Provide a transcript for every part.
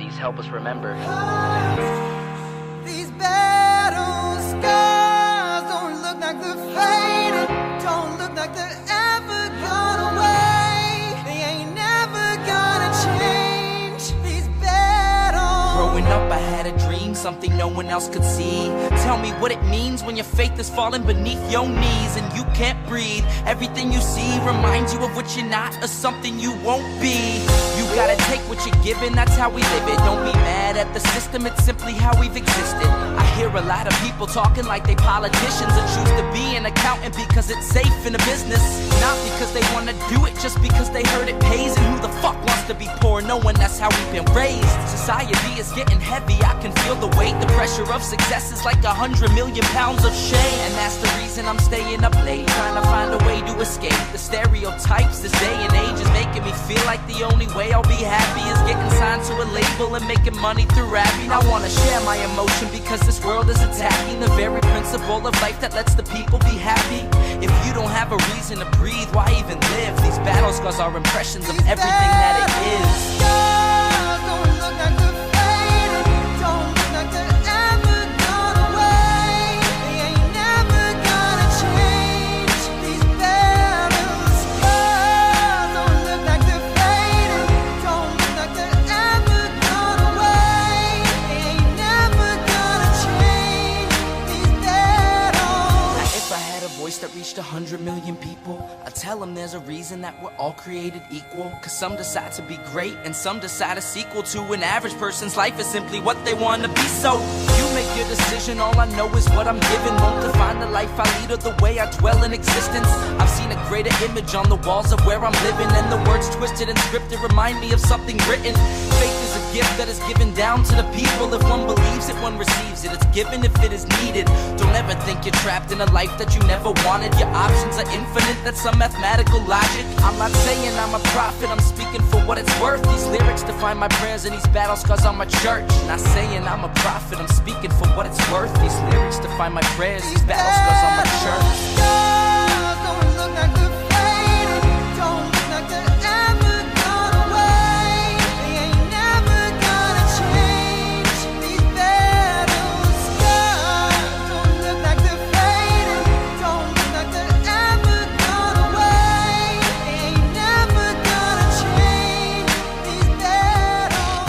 These help us remember. These battle scars don't look like they're faded, don't look like they're ever gone away. They ain't never gonna change. These battles. Growing up, I had a dream, something no one else could see. Tell me what it means when your faith is falling beneath your knees and you can't breathe. Everything you see reminds you of what you're not or something you won't be. You gotta take what you're given, that's how we live it. Don't be mad at the system, it's simply how we've existed. I hear a lot of people talking like they politicians and choose to be an accountant because it's safe in the business. Not because they wanna do it, just because they heard it pays. And who the fuck wants to be poor knowing that's how we've been raised? Society is getting heavy, I can feel the weight. The pressure of success is like 100 million pounds of shame. And that's the reason I'm staying up late, trying to find a way to escape the stereotypes. This day and age is making me feel like the only way I'll be happy is getting signed to a label and making money through rapping. I wanna share my emotion because this world is attacking the very principle of life that lets the people be happy. If you don't have a reason to breathe, why even live? These battle scars are impressions of everything that it is. Scars don't look like they're faded, don't look like they're ever gone away. They ain't never gonna change. These battle scars don't look like they're faded, don't look like they're ever gone away. They ain't never gonna change. These battles. Now, if I had a voice that reached 100 million people, I'd tell them there's a reason that we're all created equal. Cause some decide to be great and some decide a sequel to an average person's life is simply what they want to be. So you make your decision, all I know is what I'm given. Won't define the life I lead or the way I dwell in existence. I've seen a greater image on the walls of where I'm living, and the words twisted and scripted remind me of something written. Faith is a gift that is given down to the people. If one believes it, one receives it. It's given if it is needed. Don't ever think you're trapped in a life that you never wanted. Your options are infinite, that's some mathematical logic. I'm not saying I'm a prophet, I'm speaking for what it's worth. These lyrics define my prayers and these battle scars on my church. Not saying I'm a prophet, I'm speaking for what it's worth. These lyrics define my prayers, these battle scars on my church. Scars don't look like they're faded, don't look like they're ever gone away. They ain't never gonna change. These battle scars don't look like they're faded, don't look like they're ever gone away. They ain't never gonna change. These battles.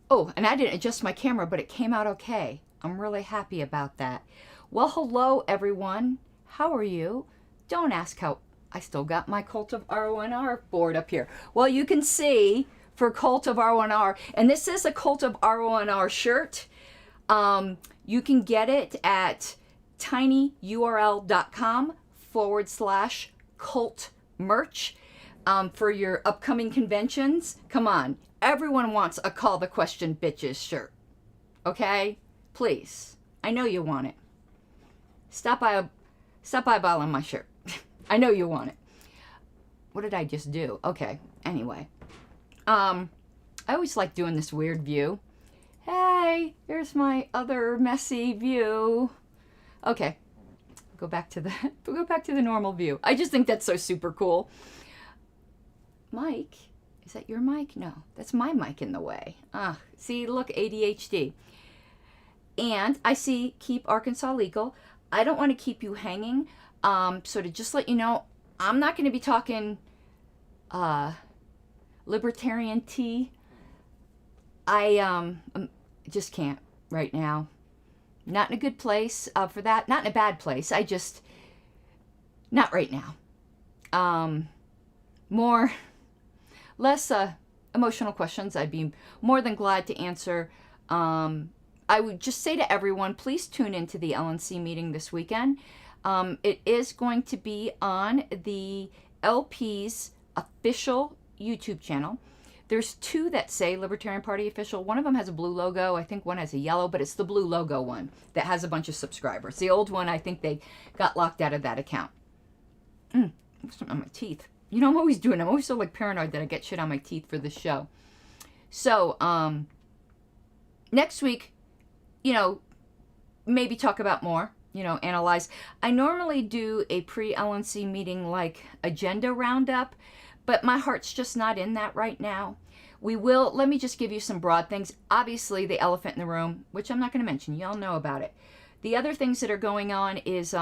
Oh, and I didn't adjust my camera, but it came out okay. I'm really happy about that. Well, hello, everyone. How are you? Don't ask how. I still got my Cult of R1R board up here. Well, you can see for Cult of R1R, and this is a Cult of R1R shirt. You can get it at tinyurl.com/cult merch for your upcoming conventions. Come on. Everyone wants a Call the Question Bitches shirt. Okay? Please. I know you want it. Stop by eyeballing my shirt. I know you want it. What did I just do? Okay. Anyway. I always like doing this weird view. Hey, here's my other messy view. Okay. Go back to the normal view. I just think that's so super cool. Mike, is that your mic? No, that's my mic in the way. See, look, ADHD. And I see keep Arkansas legal. I don't want to keep you hanging. So to just let you know, I'm not going to be talking libertarian tea. I just can't right now. Not in a good place for that. Not in a bad place. Not right now. Less emotional questions I'd be more than glad to answer. I would just say to everyone, please tune into the LNC meeting this weekend. It is going to be on the LP's official YouTube channel. There's two that say Libertarian Party Official. One of them has a blue logo. I think one has a yellow, but it's the blue logo one that has a bunch of subscribers. The old one, I think they got locked out of that account. Something on my teeth. You know, I'm always so like paranoid that I get shit on my teeth for this show. So, next week, you know, maybe talk about more, analyze. I normally do a pre-LNC meeting like agenda roundup, but my heart's just not in that right now. Let me just give you some broad things. Obviously, the elephant in the room, which I'm not going to mention. Y'all know about it. The other things that are going on is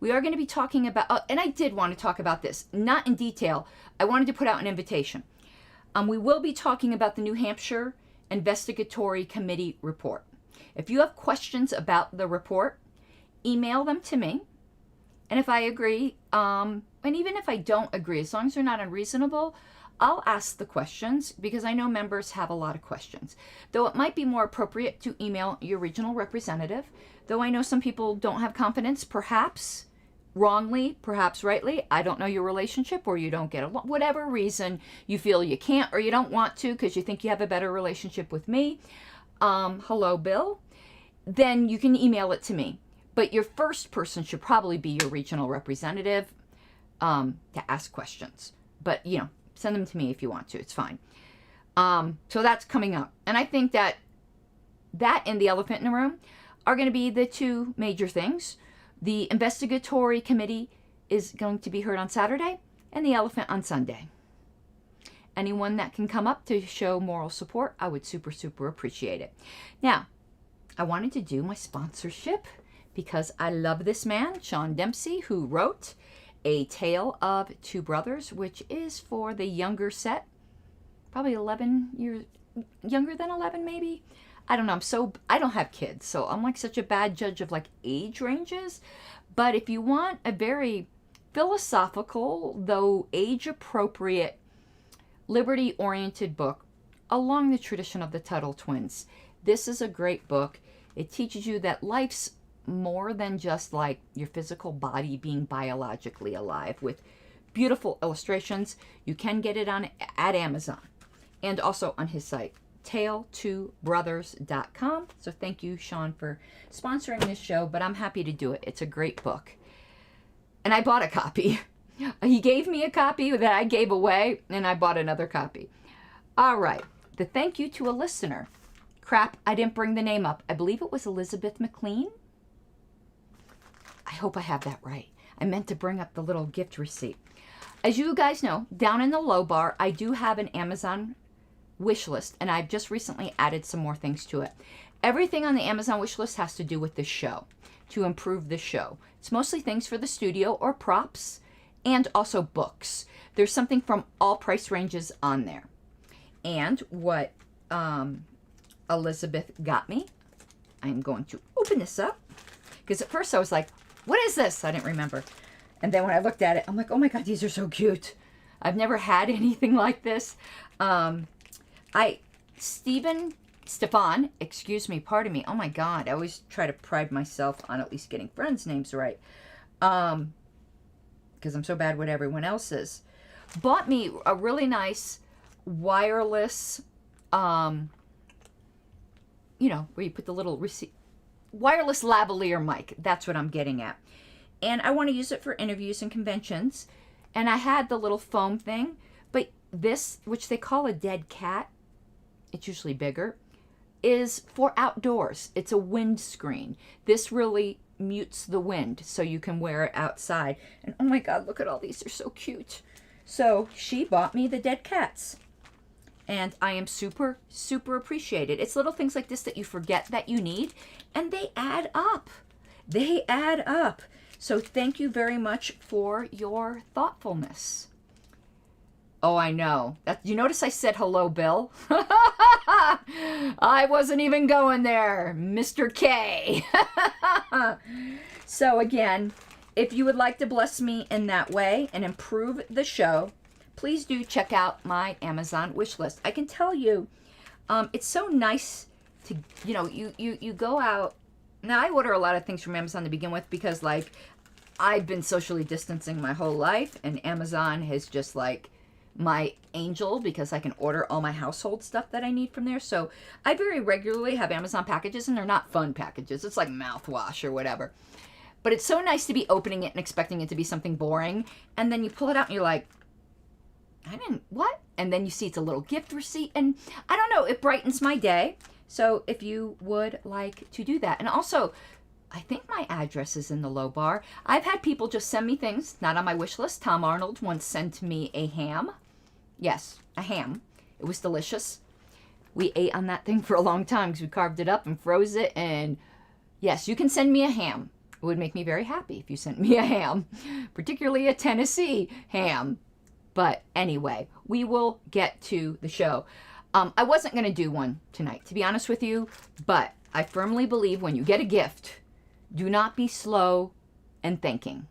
we are going to be talking about, and I did want to talk about this, not in detail. I wanted to put out an invitation. We will be talking about the New Hampshire Investigatory Committee report. If you have questions about the report, email them to me. And if I agree, and even if I don't agree, as long as they're not unreasonable, I'll ask the questions because I know members have a lot of questions. Though it might be more appropriate to email your regional representative, though I know some people don't have confidence, perhaps wrongly, perhaps rightly. I don't know your relationship, or you don't get along, whatever reason you feel you can't or you don't want to because you think you have a better relationship with me. Hello, Bill. Then you can email it to me. But your first person should probably be your regional representative to ask questions. But, send them to me if you want to. It's fine. So that's coming up. And I think that and the elephant in the room are going to be the two major things. The investigatory committee is going to be heard on Saturday and the elephant on Sunday. Anyone that can come up to show moral support, I would super, super appreciate it. Now, I wanted to do my sponsorship because I love this man, Sean Dempsey, who wrote A Tale of Two Brothers, which is for the younger set, probably 11 years, younger than 11 maybe. I don't know, I don't have kids, so I'm like such a bad judge of like age ranges. But if you want a very philosophical, though age-appropriate, liberty-oriented book along the tradition of the Tuttle twins, this is a great book. It teaches you that life's more than just like your physical body being biologically alive, with beautiful illustrations. You can get it at Amazon and also on his site, tale2brothers.com. So thank you, Sean, for sponsoring this show, but I'm happy to do it. It's a great book. And I bought a copy. He gave me a copy that I gave away, and I bought another copy. All right. The thank you to a listener. Crap, I didn't bring the name up. I believe it was Elizabeth McLean. I hope I have that right. I meant to bring up the little gift receipt. As you guys know, down in the low bar, I do have an Amazon wish list, and I've just recently added some more things to it. Everything on the Amazon wish list has to do with the show, to improve the show. It's mostly things for the studio or props, and also books. There's something from all price ranges on there. And what Elizabeth got me, I'm going to open this up, because at first I was like, what is this? I didn't remember. And then when I looked at it, I'm like, oh my God, these are so cute. I've never had anything like this. Stefan, excuse me, pardon me. Oh my God, I always try to pride myself on at least getting friends' names right. Because I'm so bad with everyone else's. Bought me a really nice wireless, where you put the little wireless lavalier mic. That's what I'm getting at. And I want to use it for interviews and conventions. And I had the little foam thing, but this, which they call a dead cat, it's usually bigger, is for outdoors. It's a windscreen. This really mutes the wind so you can wear it outside. And oh my God, look at all these. They're so cute. So she bought me the dead cats. And I am super, super appreciated. It's little things like this that you forget that you need, and they add up. They add up. So thank you very much for your thoughtfulness. Oh, I know. You notice I said hello, Bill? I wasn't even going there, Mr. K. So again, if you would like to bless me in that way and improve the show, please do check out my Amazon wish list. I can tell you, it's so nice to, you go out. Now, I order a lot of things from Amazon to begin with because, like, I've been socially distancing my whole life, and Amazon has just, like, my angel because I can order all my household stuff that I need from there. So I very regularly have Amazon packages, and they're not fun packages. It's like mouthwash or whatever. But it's so nice to be opening it and expecting it to be something boring, and then you pull it out and you're like, what? And then you see it's a little gift receipt, and I don't know, it brightens my day. So if you would like to do that. And also, I think my address is in the low bar. I've had people just send me things, not on my wish list. Tom Arnold once sent me a ham. Yes, a ham. It was delicious. We ate on that thing for a long time because we carved it up and froze it. And yes, you can send me a ham. It would make me very happy if you sent me a ham, particularly a Tennessee ham. But anyway, we will get to the show. I wasn't going to do one tonight, to be honest with you, but I firmly believe when you get a gift, do not be slow in thanking.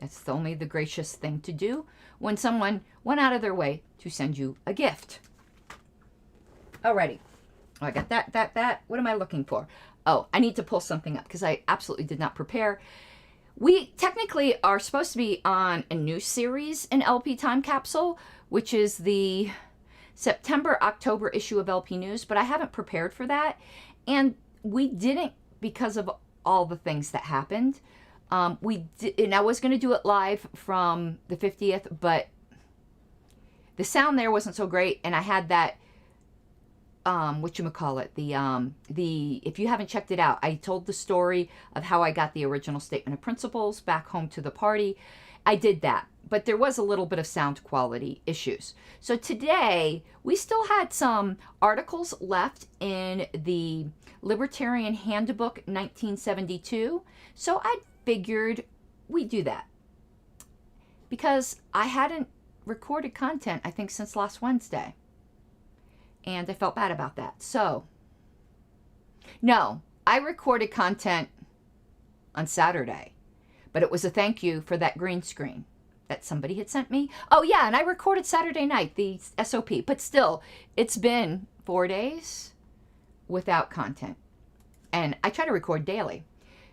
That's only the gracious thing to do when someone went out of their way to send you a gift. Alrighty. Oh, I got that. What am I looking for? Oh, I need to pull something up because I absolutely did not prepare. We technically are supposed to be on a new series in LP Time Capsule, which is the September-October issue of LP News, but I haven't prepared for that. And we didn't because of all the things that happened. And I was going to do it live from the 50th, but the sound there wasn't so great, and I had that whatchamacallit, if you haven't checked it out, I told the story of how I got the original statement of principles back home to the party. I did that, but there was a little bit of sound quality issues. So today, we still had some articles left in the Libertarian Handbook 1972, so I figured we'd do that. Because I hadn't recorded content, I think, since last Wednesday. And I felt bad about that. So, no, I recorded content on Saturday, but it was a thank you for that green screen that somebody had sent me. Oh, yeah, and I recorded Saturday night, the SOP, but still, it's been 4 days without content. And I try to record daily.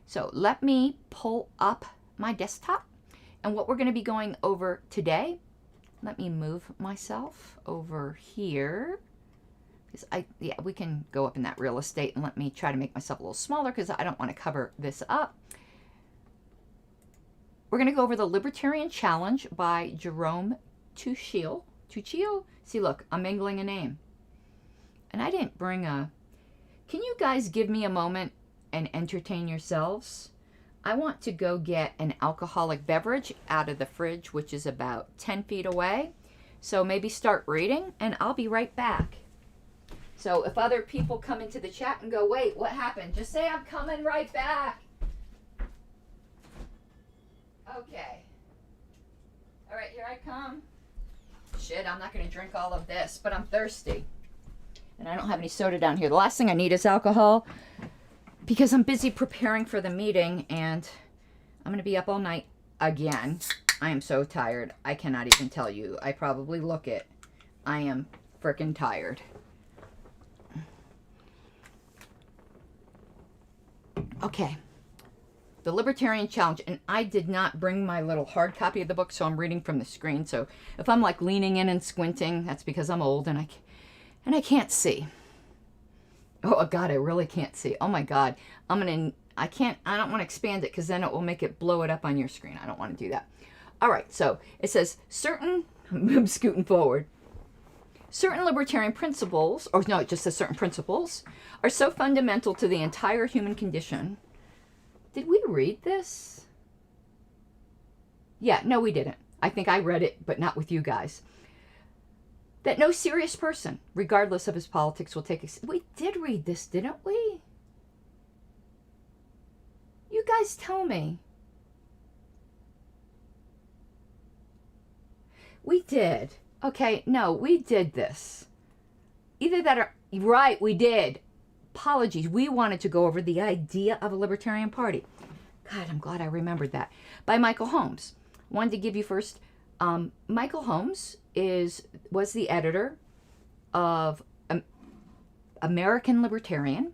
So let me pull up my desktop. And what we're going to be going over today, let me move myself over here. We can go up in that real estate, and let me try to make myself a little smaller because I don't want to cover this up. We're going to go over the Libertarian Challenge by Jerome Tuchil. See, look, I'm mingling a name. And I didn't bring a... Can you guys give me a moment and entertain yourselves? I want to go get an alcoholic beverage out of the fridge, which is about 10 feet away. So maybe start reading, and I'll be right back. So if other people come into the chat and go, wait, what happened? Just say I'm coming right back. Okay. All right, here I come. Shit, I'm not going to drink all of this, but I'm thirsty. And I don't have any soda down here. The last thing I need is alcohol because I'm busy preparing for the meeting, and I'm going to be up all night again. I am so tired. I cannot even tell you. I probably look it. I am freaking tired. Okay, the Libertarian Challenge, and I did not bring my little hard copy of the book, so I'm reading from the screen. So if I'm like leaning in and squinting, that's because I'm old and I can't see. Oh God, I really can't see. Oh my God, I don't want to expand it because then it will make it blow it up on your screen. I don't want to do that. All right, so it says I'm scooting forward. Certain libertarian principles, or no, it just says certain principles, are so fundamental to the entire human condition. Did we read this? Yeah, no, we didn't. I think I read it, but not with you guys. That no serious person, regardless of his politics, will take... We did read this, didn't we? You guys tell me. We did. Okay, no, we did this. Either that or... Right, we did. Apologies. We wanted to go over the idea of a libertarian party. God, I'm glad I remembered that. By Michael Holmes. Wanted to give you first... Michael Holmes was the editor of American Libertarian.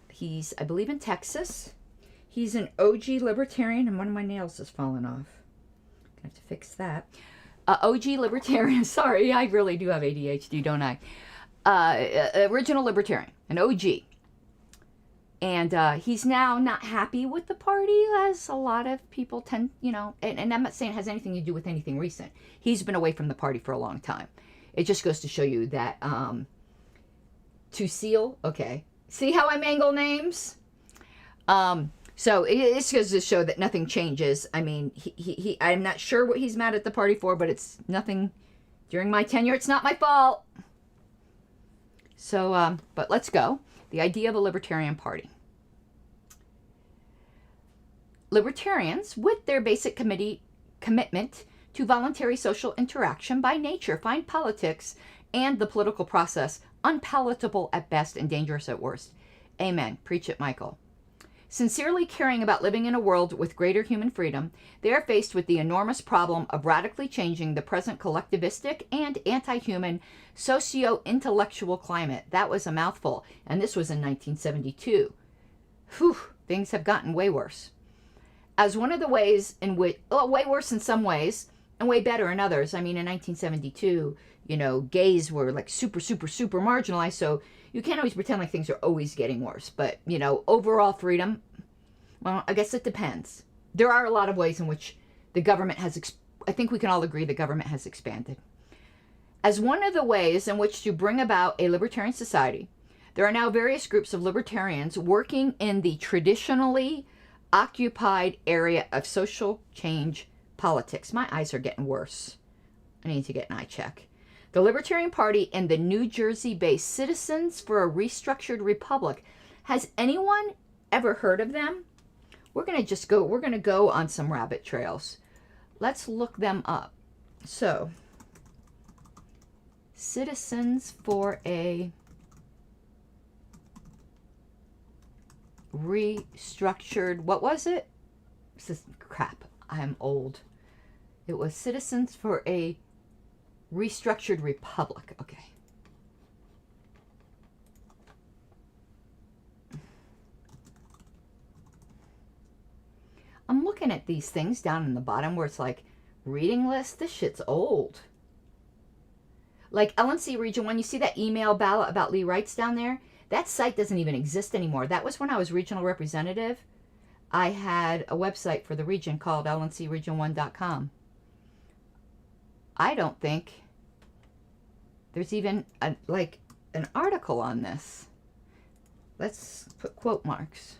He's, I believe, in Texas. He's an OG libertarian, and one of my nails has fallen off. Gonna have to fix that. OG libertarian. Sorry, I really do have ADHD, don't I? Original libertarian, an OG. And he's now not happy with the party, as a lot of people tend, and I'm not saying it has anything to do with anything recent. He's been away from the party for a long time. It just goes to show you that, okay. See how I mangle names? So it's goes to show that nothing changes. I mean, I'm not sure what he's mad at the party for, but it's nothing during my tenure. It's not my fault. So, but let's go. The idea of a libertarian party. Libertarians, with their basic commitment to voluntary social interaction by nature, find politics and the political process unpalatable at best and dangerous at worst. Amen. Preach it, Michael. Sincerely caring about living in a world with greater human freedom, they are faced with the enormous problem of radically changing the present collectivistic and anti-human socio-intellectual climate. That was a mouthful, and this was in 1972. Whew, things have gotten way worse. As one of the ways in which, way worse in some ways, and way better in others. I mean, in 1972, you know, gays were like super marginalized, so you can't always pretend like things are always getting worse. But, you know, overall freedom, well, I guess it depends. There are a lot of ways in which the government has, I think we can all agree the government has expanded. As one of the ways in which to bring about a libertarian society, there are now various groups of libertarians working in the traditionally occupied area of social change politics. My eyes are getting worse. I need to get an eye check. The Libertarian Party and the New Jersey-based Citizens for a Restructured Republic. Has anyone ever heard of them? We're going to go on some rabbit trails. Let's look them up. So, Citizens for a Restructured, what was it? This is crap. I'm old. It was Citizens for a Restructured Republic. Okay. I'm looking at these things down in the bottom where it's like reading list. This shit's old. Like LNC Region 1, you see that email ballot about Lee Wrights down there? That site doesn't even exist anymore. That was when I was regional representative. I had a website for the region called lncregion1.com. I don't think there's even an article on this. Let's put quote marks.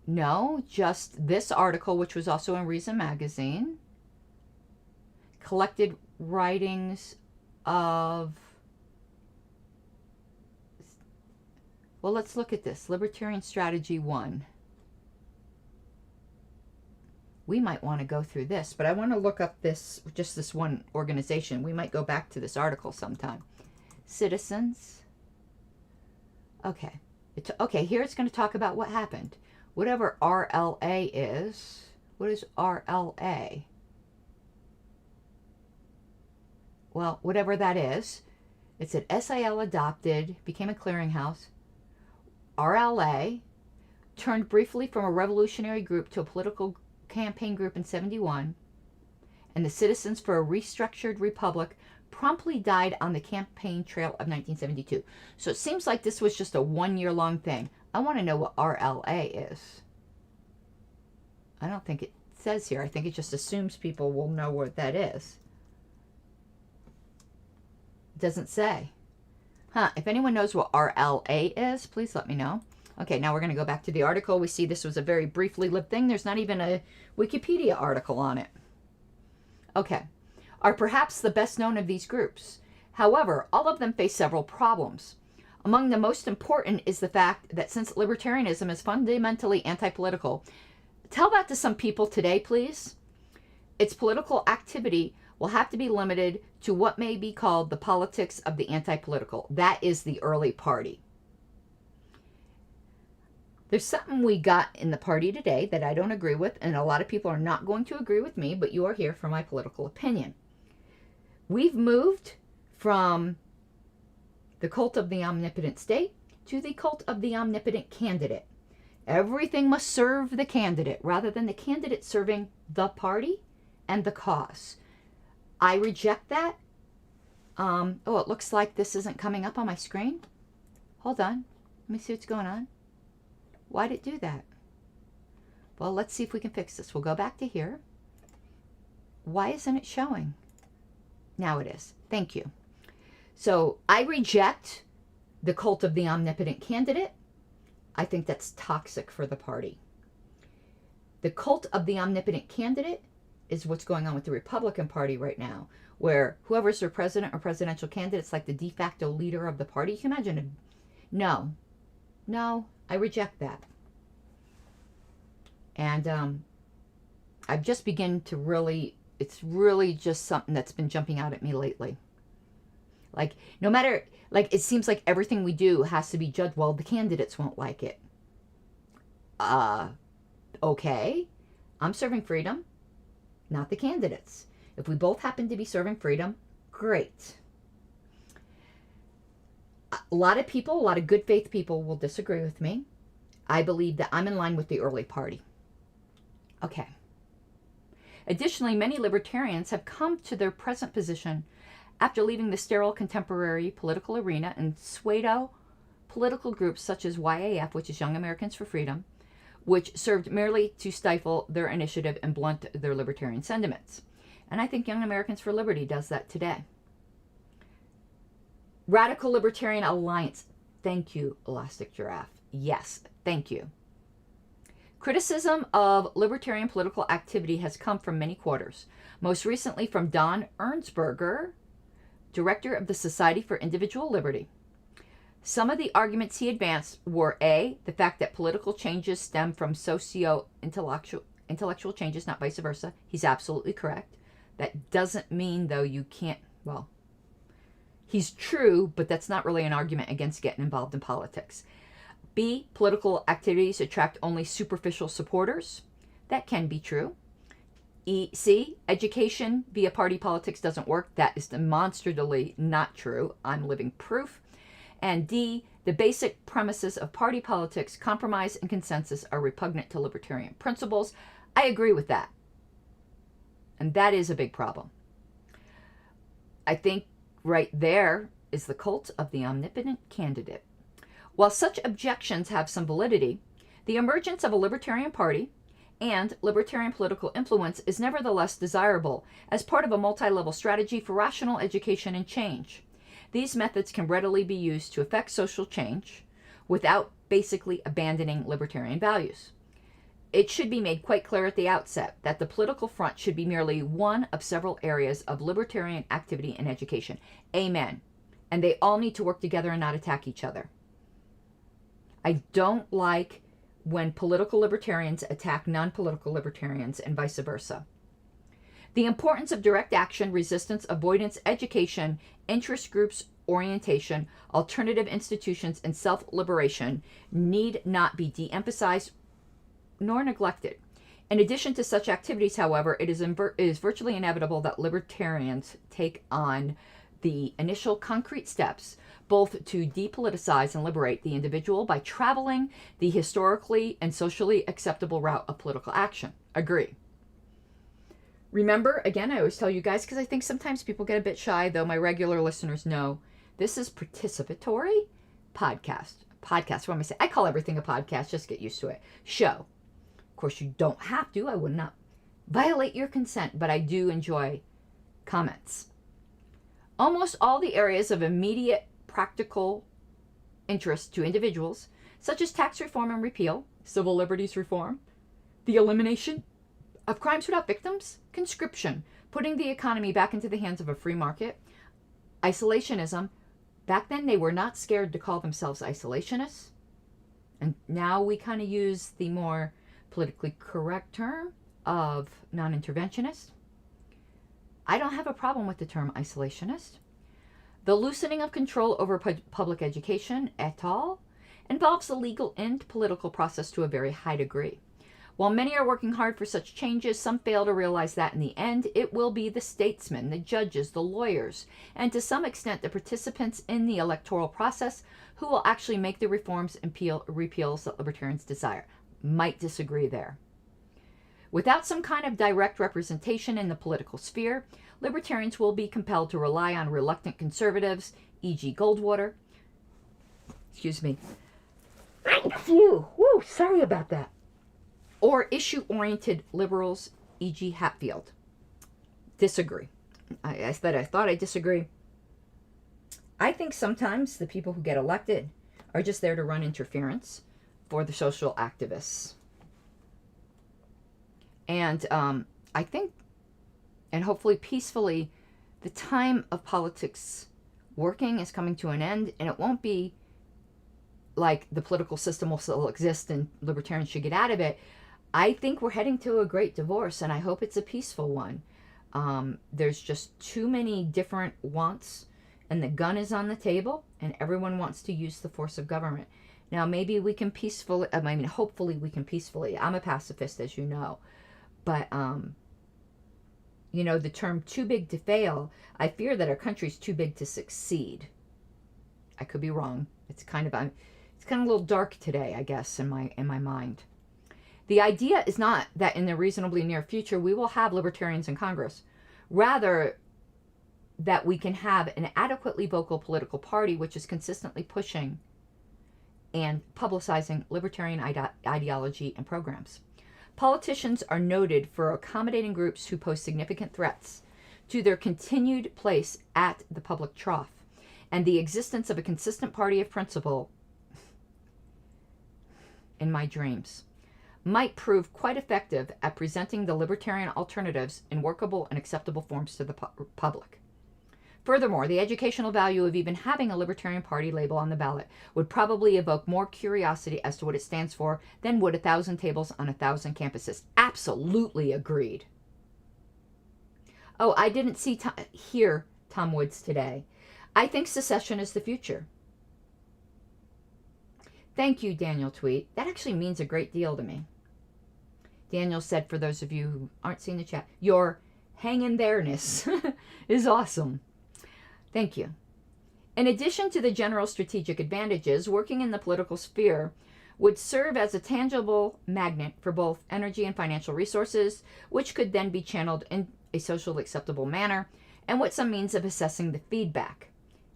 No, just this article, which was also in Reason Magazine. Collected writings of... Well, let's look at this. Libertarian Strategy 1. We might want to go through this, but I want to look up this, just this one organization. We might go back to this article sometime. Citizens. Okay. Okay, here it's going to talk about what happened. Whatever RLA is. What is RLA? Well, whatever that is. It said SIL adopted, became a clearinghouse. RLA turned briefly from a revolutionary group to a political campaign group in 71, and the Citizens for a Restructured Republic promptly died on the campaign trail of 1972. So it seems like this was just a one-year-long thing. I want to know what RLA is. I don't think it says here. I think it just assumes people will know what that is. It doesn't say. If anyone knows what RLA is, please let me know. Okay, now we're going to go back to the article. We see this was a very briefly lived thing. There's not even a Wikipedia article on it. Okay, are perhaps the best known of these groups. However, all of them face several problems. Among the most important is the fact that since libertarianism is fundamentally anti-political, tell that to some people today, please. Its political activity will have to be limited to what may be called the politics of the anti-political. That is the early party. There's something we got in the party today that I don't agree with, and a lot of people are not going to agree with me, but you are here for my political opinion. We've moved from the cult of the omnipotent state to the cult of the omnipotent candidate. Everything must serve the candidate rather than the candidate serving the party and the cause. I reject that. Oh, it looks like this isn't coming up on my screen. Hold on. Let me see what's going on. Why'd it do that? Well, let's see if we can fix this. We'll go back to here. Why isn't it showing? Now it is. Thank you. So I reject the cult of the omnipotent candidate. I think that's toxic for the party. The cult of the omnipotent candidate is what's going on with the Republican Party right now, where whoever's their president or presidential candidate is like the de facto leader of the party. Can you imagine? No, I reject that. And I've just begun to really, it's really just something that's been jumping out at me lately. Like, no matter, like, it seems like everything we do has to be judged. Well, the candidates won't like it. Okay. I'm serving freedom, not the candidates. If we both happen to be serving freedom, great. A lot of people, a lot of good faith people will disagree with me. I believe that I'm in line with the early party. Okay. Additionally, many libertarians have come to their present position after leaving the sterile contemporary political arena and pseudo political groups such as YAF, which is Young Americans for Freedom, which served merely to stifle their initiative and blunt their libertarian sentiments. And I think Young Americans for Liberty does that today. Radical Libertarian Alliance. Thank you, Elastic Giraffe. Yes, thank you. Criticism of libertarian political activity has come from many quarters, most recently from Don Ernsberger, director of the Society for Individual Liberty. Some of the arguments he advanced were A, the fact that political changes stem from socio-intellectual changes, not vice versa. He's absolutely correct. That doesn't mean, though, you can't, well, he's true, but that's not really an argument against getting involved in politics. B, political activities attract only superficial supporters. That can be true. C, education via party politics doesn't work. That is demonstrably not true. I'm living proof. And D, the basic premises of party politics, compromise and consensus, are repugnant to libertarian principles. I agree with that. And that is a big problem. I think right there is the cult of the omnipotent candidate. While such objections have some validity, the emergence of a libertarian party and libertarian political influence is nevertheless desirable as part of a multi-level strategy for rational education and change. These methods can readily be used to effect social change without basically abandoning libertarian values. It should be made quite clear at the outset that the political front should be merely one of several areas of libertarian activity and education. Amen. And they all need to work together and not attack each other. I don't like when political libertarians attack non-political libertarians and vice versa. The importance of direct action, resistance, avoidance, education, interest groups, orientation, alternative institutions, and self-liberation need not be de-emphasized nor neglected. In addition to such activities, however, it is virtually inevitable that libertarians take on the initial concrete steps both to depoliticize and liberate the individual by traveling the historically and socially acceptable route of political action. Agree. Remember, again, I always tell you guys, because I think sometimes people get a bit shy, though my regular listeners know, this is participatory podcast. Podcast, what am I saying? I call everything a podcast, just get used to it. Show. Of course, you don't have to. I would not violate your consent, but I do enjoy comments. Almost all the areas of immediate practical interest to individuals, such as tax reform and repeal, civil liberties reform, the elimination of crimes without victims, conscription, putting the economy back into the hands of a free market, isolationism. Back then, they were not scared to call themselves isolationists. And now we kind of use the more politically correct term of non-interventionist. I don't have a problem with the term isolationist. The loosening of control over public education et al. Involves the legal and political process to a very high degree. While many are working hard for such changes, some fail to realize that in the end, it will be the statesmen, the judges, the lawyers, and to some extent the participants in the electoral process who will actually make the reforms and repeals that libertarians desire. Might disagree there. Without some kind of direct representation in the political sphere, libertarians will be compelled to rely on reluctant conservatives, e.g. Goldwater. Excuse me. Phew. Woo, sorry about that. Or issue-oriented liberals, e.g. Hatfield. Disagree. I thought I disagree. I think sometimes the people who get elected are just there to run interference for the social activists. And I think, and hopefully peacefully, the time of politics working is coming to an end, and it won't be like the political system will still exist and libertarians should get out of it. I think we're heading to a great divorce, and I hope it's a peaceful one. There's just too many different wants, and the gun is on the table, and everyone wants to use the force of government. Now, maybe we can peacefully, hopefully we can peacefully. I'm a pacifist, as you know. But, the term too big to fail, I fear that our country's too big to succeed. I could be wrong. It's kind of a little dark today, I guess, in my mind. The idea is not that in the reasonably near future we will have libertarians in Congress. Rather, that we can have an adequately vocal political party which is consistently pushing and publicizing libertarian ideology and programs. Politicians are noted for accommodating groups who pose significant threats to their continued place at the public trough, and the existence of a consistent party of principle, in my dreams, might prove quite effective at presenting the libertarian alternatives in workable and acceptable forms to the public. Furthermore, the educational value of even having a Libertarian Party label on the ballot would probably evoke more curiosity as to what it stands for than would 1,000 tables on 1,000 campuses. Absolutely agreed. Oh, I didn't hear Tom Woods today. I think secession is the future. Thank you, Daniel Tweet. That actually means a great deal to me. Daniel said, for those of you who aren't seeing the chat, your hang in there-ness is awesome. Thank you. In addition to the general strategic advantages, working in the political sphere would serve as a tangible magnet for both energy and financial resources, which could then be channeled in a socially acceptable manner, and with some means of assessing the feedback.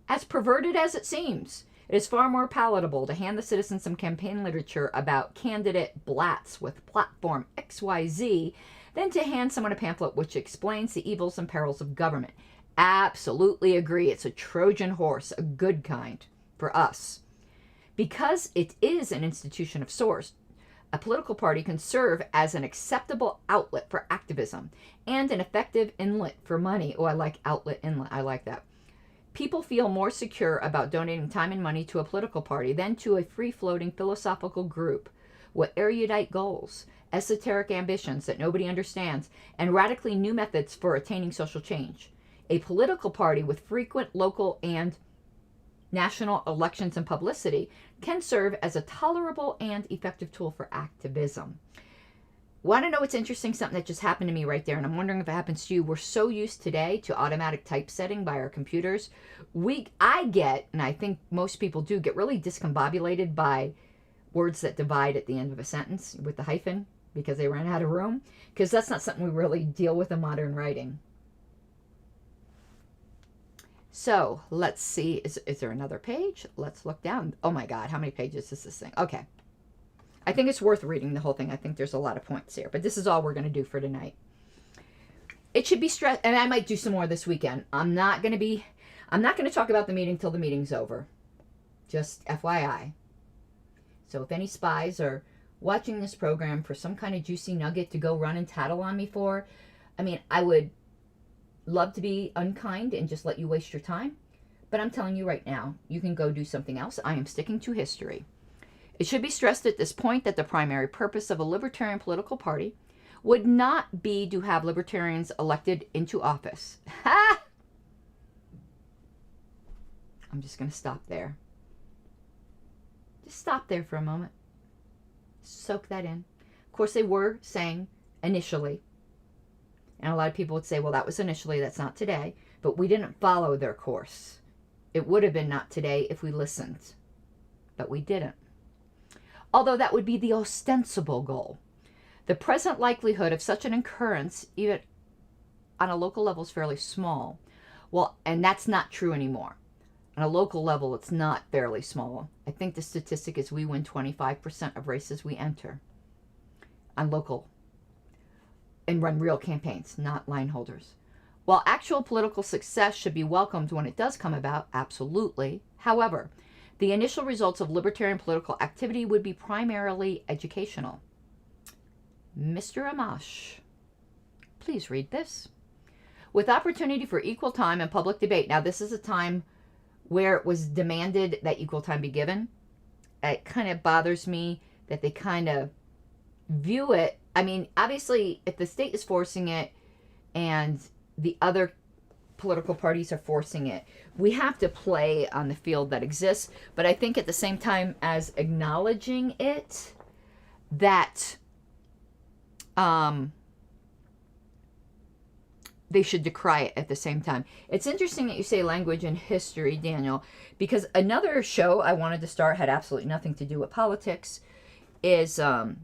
As perverted as it seems, it is far more palatable to hand the citizens some campaign literature about candidate blats with platform XYZ than to hand someone a pamphlet which explains the evils and perils of government. Absolutely agree. It's a Trojan horse, a good kind, for us. Because it is an institution of sorts, a political party can serve as an acceptable outlet for activism and an effective inlet for money. Oh, I like outlet, inlet. I like that. People feel more secure about donating time and money to a political party than to a free-floating philosophical group with erudite goals, esoteric ambitions that nobody understands, and radically new methods for attaining social change. A political party with frequent local and national elections and publicity can serve as a tolerable and effective tool for activism. Want to know what's interesting? Something that just happened to me right there, and I'm wondering if it happens to you. We're so used today to automatic typesetting by our computers. I get, and I think most people do, get really discombobulated by words that divide at the end of a sentence with the hyphen because they ran out of room, because that's not something we really deal with in modern writing. So let's see, is there another page? Let's look down. Oh my God, how many pages is this thing? Okay. I think it's worth reading the whole thing. I think there's a lot of points here, but this is all we're going to do for tonight. It should be stressed, and I might do some more this weekend. I'm not going to talk about the meeting till the meeting's over. Just FYI. So if any spies are watching this program for some kind of juicy nugget to go run and tattle on me for, I would love to be unkind and just let you waste your time, but I'm telling you right now, you can go do something else. I am sticking to history. It should be stressed at this point that the primary purpose of a libertarian political party would not be to have libertarians elected into office. Ha! I'm just going to stop there. Just stop there for a moment. Soak that in. Of course, they were saying initially, and a lot of people would say, well, that was initially, that's not today. But we didn't follow their course. It would have been not today if we listened. But we didn't. Although that would be the ostensible goal. The present likelihood of such an occurrence, even on a local level, is fairly small. Well, and that's not true anymore. On a local level, it's not fairly small. I think the statistic is we win 25% of races we enter on local and run real campaigns, not line holders. While actual political success should be welcomed when it does come about, absolutely. However, the initial results of libertarian political activity would be primarily educational. Mr. Amash, please read this. With opportunity for equal time and public debate. Now, this is a time where it was demanded that equal time be given. It kind of bothers me that they kind of view it. I mean, obviously, if the state is forcing it and the other political parties are forcing it, we have to play on the field that exists. But I think at the same time as acknowledging it, that they should decry it at the same time. It's interesting that you say language and history, Daniel, because another show I wanted to start had absolutely nothing to do with politics, is a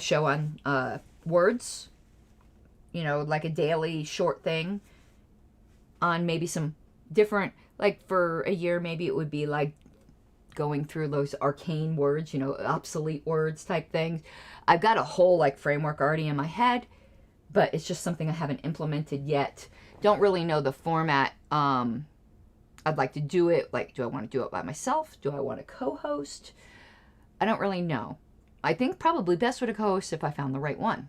show on words, you know, like a daily short thing on maybe some different, like for a year, maybe it would be like going through those arcane words, you know, obsolete words type things. I've got a whole like framework already in my head, but it's just something I haven't implemented yet. Don't really know the format. I'd like to do it. Like, do I want to do it by myself? Do I want to co-host? I don't really know. I think probably best with a co-host if I found the right one.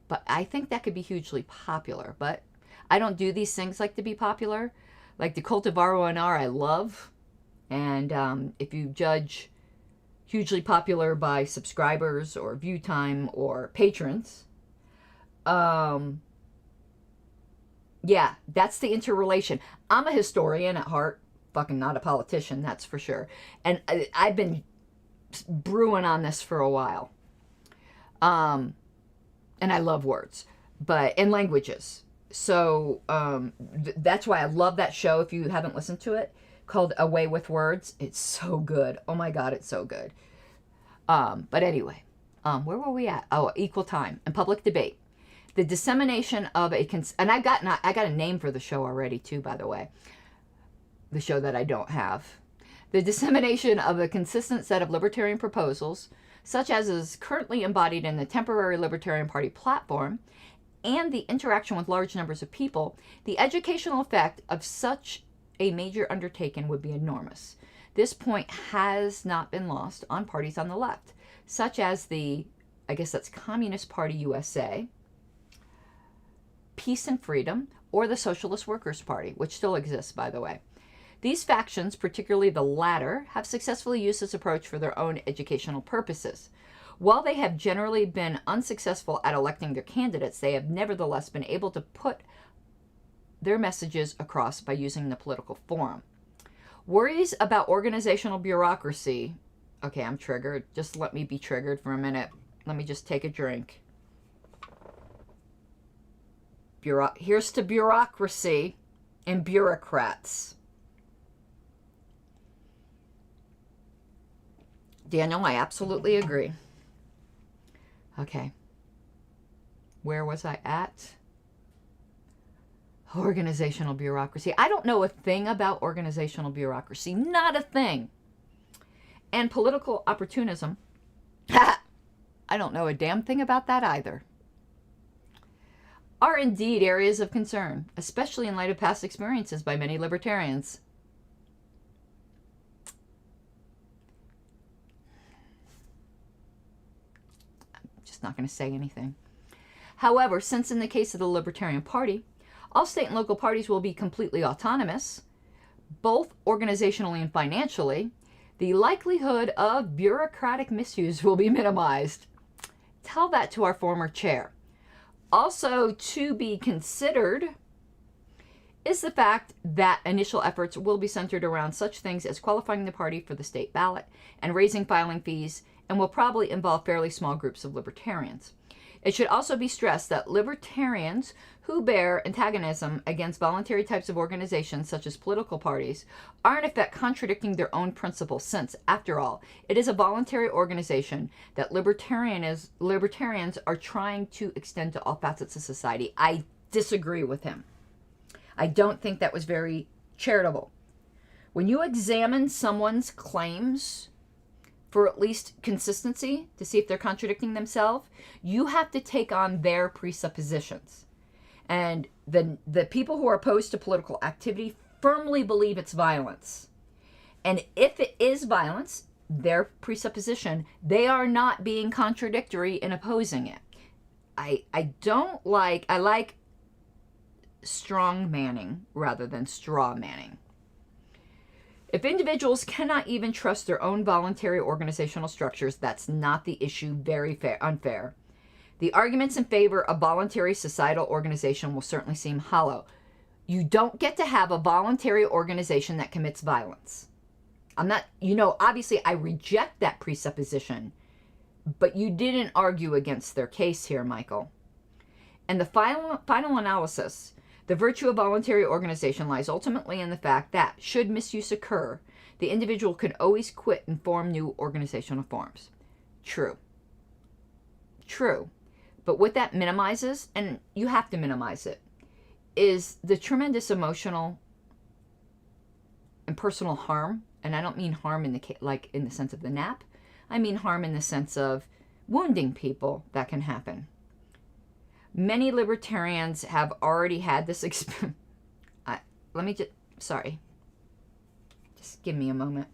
But I think that could be hugely popular. But I don't do these things like to be popular. Like the Cult of RONR, I love. And if you judge hugely popular by subscribers or view time or patrons, yeah, that's the interrelation. I'm a historian at heart, fucking not a politician, that's for sure. And I've been brewing on this for a while. And I love words, and languages. So that's why I love that show. If you haven't listened to it, called Away with Words, it's so good. Oh my God, it's so good. But anyway, where were we at? Oh, equal time and public debate. The dissemination of and I got a name for the show already too, by the way. The show that I don't have. The dissemination of a consistent set of libertarian proposals, such as is currently embodied in the temporary Libertarian Party platform, and the interaction with large numbers of people, the educational effect of such a major undertaking would be enormous. This point has not been lost on parties on the left, such as the, I guess that's Communist Party USA, Peace and Freedom, or the Socialist Workers' Party, which still exists, by the way. These factions, particularly the latter, have successfully used this approach for their own educational purposes. While they have generally been unsuccessful at electing their candidates, they have nevertheless been able to put their messages across by using the political forum. Worries about organizational bureaucracy. Okay, I'm triggered. Just let me be triggered for a minute. Let me just take a drink. Here's to bureaucracy and bureaucrats. Daniel, I absolutely agree. Okay. Where was I at? Organizational bureaucracy. I don't know a thing about organizational bureaucracy. Not a thing. And political opportunism. I don't know a damn thing about that either. Are indeed areas of concern, especially in light of past experiences by many libertarians. I'm just not going to say anything. However, since in the case of the Libertarian Party, all state and local parties will be completely autonomous, both organizationally and financially, the likelihood of bureaucratic misuse will be minimized. Tell that to our former chair. Also to be considered is the fact that initial efforts will be centered around such things as qualifying the party for the state ballot and raising filing fees, and will probably involve fairly small groups of libertarians. It should also be stressed that libertarians who bear antagonism against voluntary types of organizations such as political parties are in effect contradicting their own principles, since, after all, it is a voluntary organization that libertarians are trying to extend to all facets of society. I disagree with him. I don't think that was very charitable. When you examine someone's claims for at least consistency to see if they're contradicting themselves, you have to take on their presuppositions. And the people who are opposed to political activity firmly believe it's violence. And if it is violence, their presupposition, they are not being contradictory in opposing it. I like strong manning rather than straw manning. If individuals cannot even trust their own voluntary organizational structures, that's not the issue. Very unfair. The arguments in favor of voluntary societal organization will certainly seem hollow. You don't get to have a voluntary organization that commits violence. I'm not, obviously I reject that presupposition, but you didn't argue against their case here, Michael. And the final analysis, the virtue of voluntary organization lies ultimately in the fact that, should misuse occur, the individual can always quit and form new organizational forms. True. But what that minimizes, and you have to minimize it, is the tremendous emotional and personal harm. And I don't mean harm in the sense of the nap. I mean harm in the sense of wounding people that can happen. Many libertarians have already had this experience. Just give me a moment.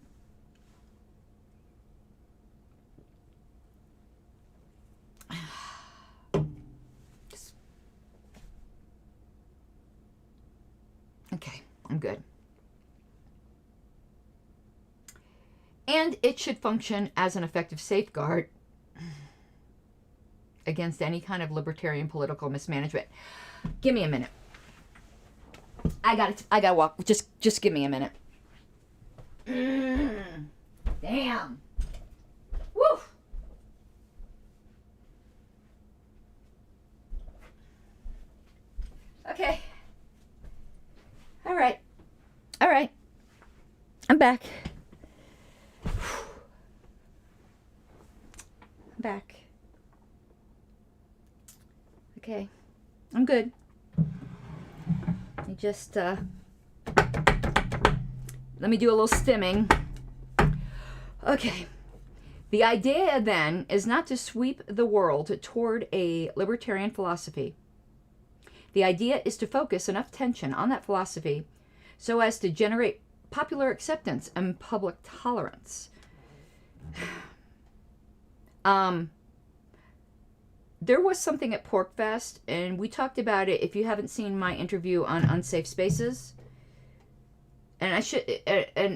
Okay, I'm good. And it should function as an effective safeguard against any kind of libertarian political mismanagement. Give me a minute. I gotta walk. Just give me a minute. Damn. Woo. Okay. All right. I'm back. Back. Okay, I'm good. I just let me do a little stimming. Okay. The idea then is not to sweep the world toward a libertarian philosophy. The idea is to focus enough tension on that philosophy so as to generate popular acceptance and public tolerance. There was something at PorkFest, and we talked about it. If you haven't seen my interview on Unsafe Spaces, and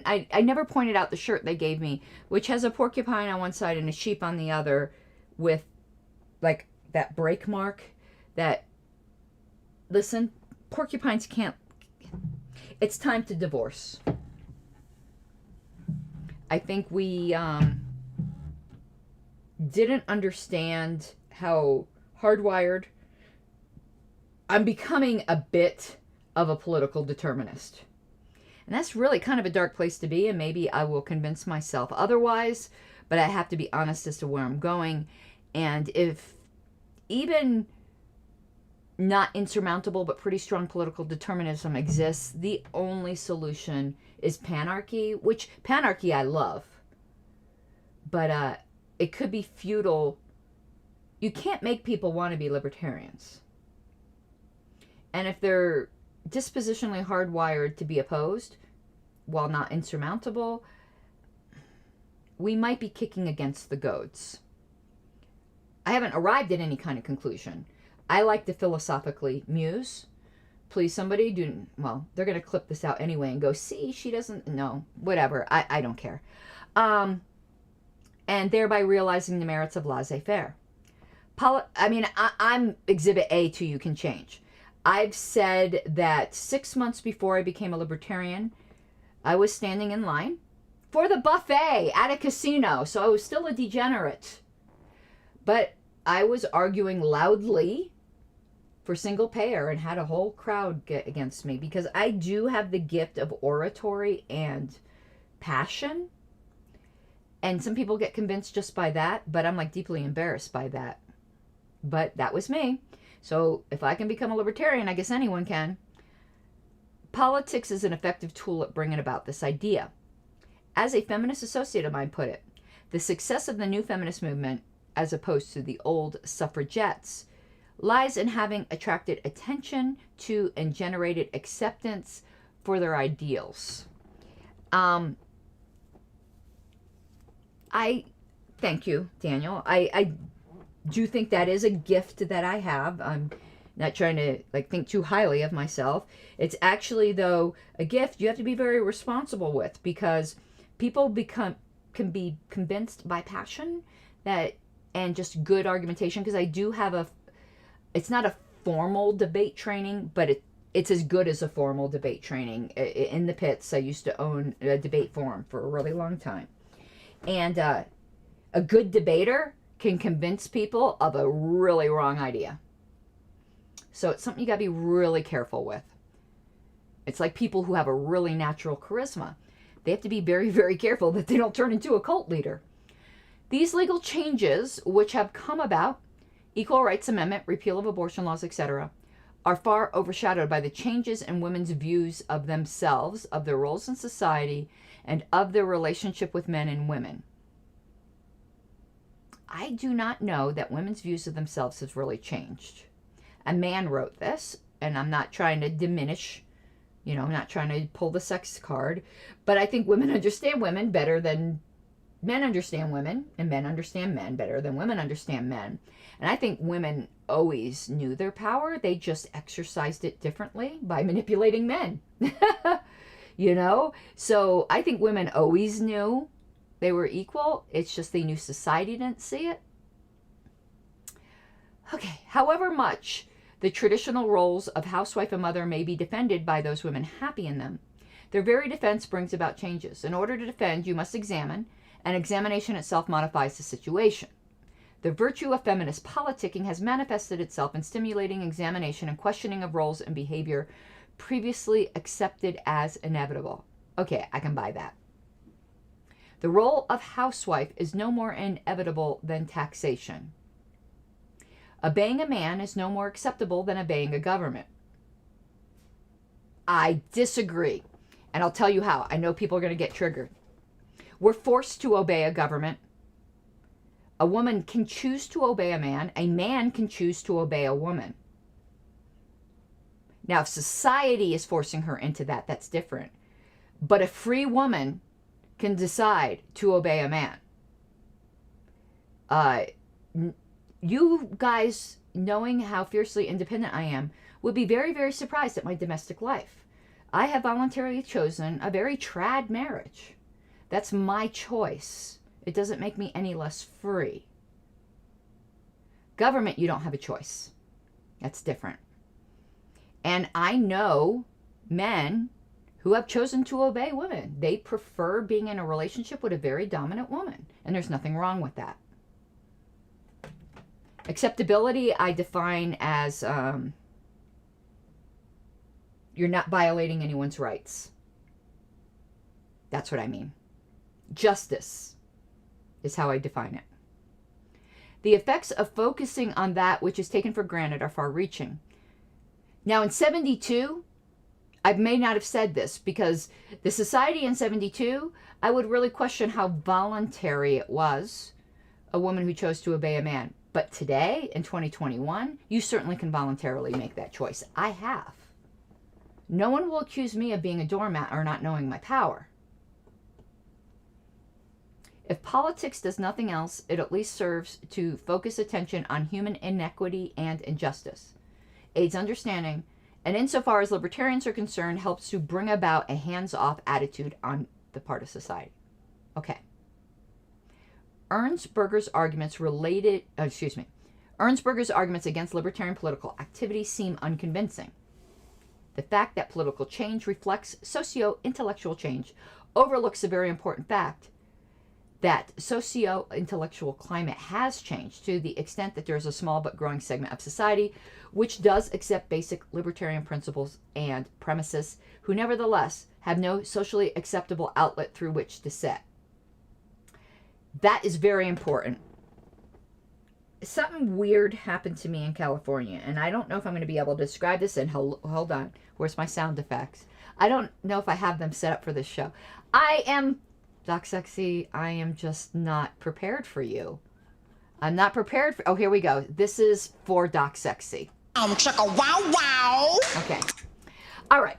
I never pointed out the shirt they gave me, which has a porcupine on one side and a sheep on the other, with like that break mark. That, listen, porcupines can't. It's time to divorce. I think we didn't understand how hardwired. I'm becoming a bit of a political determinist. And that's really kind of a dark place to be, and maybe I will convince myself otherwise, but I have to be honest as to where I'm going. And if even not insurmountable but pretty strong political determinism exists, the only solution is panarchy, which panarchy I love. But it could be futile. You can't make people want to be libertarians. And if they're dispositionally hardwired to be opposed, while not insurmountable, we might be kicking against the goads. I haven't arrived at any kind of conclusion. I like to philosophically muse. Please, somebody well, they're going to clip this out anyway and go, see, she doesn't know, whatever. I don't care. And thereby realizing the merits of laissez-faire. I'm Exhibit A to You Can Change. I've said that 6 months before I became a libertarian, I was standing in line for the buffet at a casino, so I was still a degenerate. But I was arguing loudly for single payer and had a whole crowd get against me because I do have the gift of oratory and passion. And some people get convinced just by that, but I'm like deeply embarrassed by that. But that was me. So if I can become a libertarian, I guess anyone can. Politics is an effective tool at bringing about this idea. As a feminist associate of mine put it, the success of the new feminist movement, as opposed to the old suffragettes, lies in having attracted attention to and generated acceptance for their ideals. I thank you, Daniel. I do think that is a gift that I have. I'm not trying to like think too highly of myself. It's actually though a gift you have to be very responsible with, because people can be convinced by passion that and just good argumentation, because I do have it's not a formal debate training, but it's as good as a formal debate training. In the pits, I used to own a debate forum for a really long time. And a good debater can convince people of a really wrong idea. So it's something you gotta be really careful with. It's like people who have a really natural charisma. They have to be very, very careful that they don't turn into a cult leader. These legal changes, which have come about, Equal Rights Amendment, repeal of abortion laws, etc., are far overshadowed by the changes in women's views of themselves, of their roles in society, and of their relationship with men and women. I do not know that women's views of themselves have really changed. A man wrote this, and I'm not trying to diminish, I'm not trying to pull the sex card, but I think women understand women better than men understand women, and men understand men better than women understand men. And I think women always knew their power. They just exercised it differently by manipulating men. So I think women always knew they were equal. It's just they knew society didn't see it. Okay, however much the traditional roles of housewife and mother may be defended by those women happy in them, their very defense brings about changes. In order to defend, you must examine, and examination itself modifies the situation. The virtue of feminist politicking has manifested itself in stimulating examination and questioning of roles and behavior previously accepted as inevitable. Okay, I can buy that. The role of housewife is no more inevitable than taxation. Obeying a man is no more acceptable than obeying a government. I disagree, and I'll tell you how. I know people are going to get triggered. We're forced to obey a government. A woman can choose to obey a man can choose to obey a woman. Now, if society is forcing her into that, that's different. But a free woman can decide to obey a man. You guys, knowing how fiercely independent I am, would be very, very surprised at my domestic life. I have voluntarily chosen a very trad marriage. That's my choice. It doesn't make me any less free. Government, you don't have a choice. That's different. And I know men who have chosen to obey women. They prefer being in a relationship with a very dominant woman. And there's nothing wrong with that. Acceptability, I define as you're not violating anyone's rights. That's what I mean. Justice is how I define it. The effects of focusing on that which is taken for granted are far-reaching. Now, in 72, I may not have said this, because the society in 72, I would really question how voluntary it was, a woman who chose to obey a man. But today, in 2021, you certainly can voluntarily make that choice. I have. No one will accuse me of being a doormat or not knowing my power. If politics does nothing else, it at least serves to focus attention on human inequity and injustice, aids understanding, and insofar as libertarians are concerned, helps to bring about a hands-off attitude on the part of society. Okay. Ernst Berger's arguments against libertarian political activity seem unconvincing. The fact that political change reflects socio-intellectual change overlooks a very important fact, that socio-intellectual climate has changed to the extent that there's a small but growing segment of society which does accept basic libertarian principles and premises, who nevertheless have no socially acceptable outlet through which to set. That is very important. Something weird happened to me in California, and I don't know if I'm going to be able to describe this. And hold on, where's my sound effects? I don't know if I have them set up for this show. Doc Sexy, I am just not prepared for you. I'm not prepared for... Oh, here we go. This is for Doc Sexy. Chicka wow wow. Okay. All right.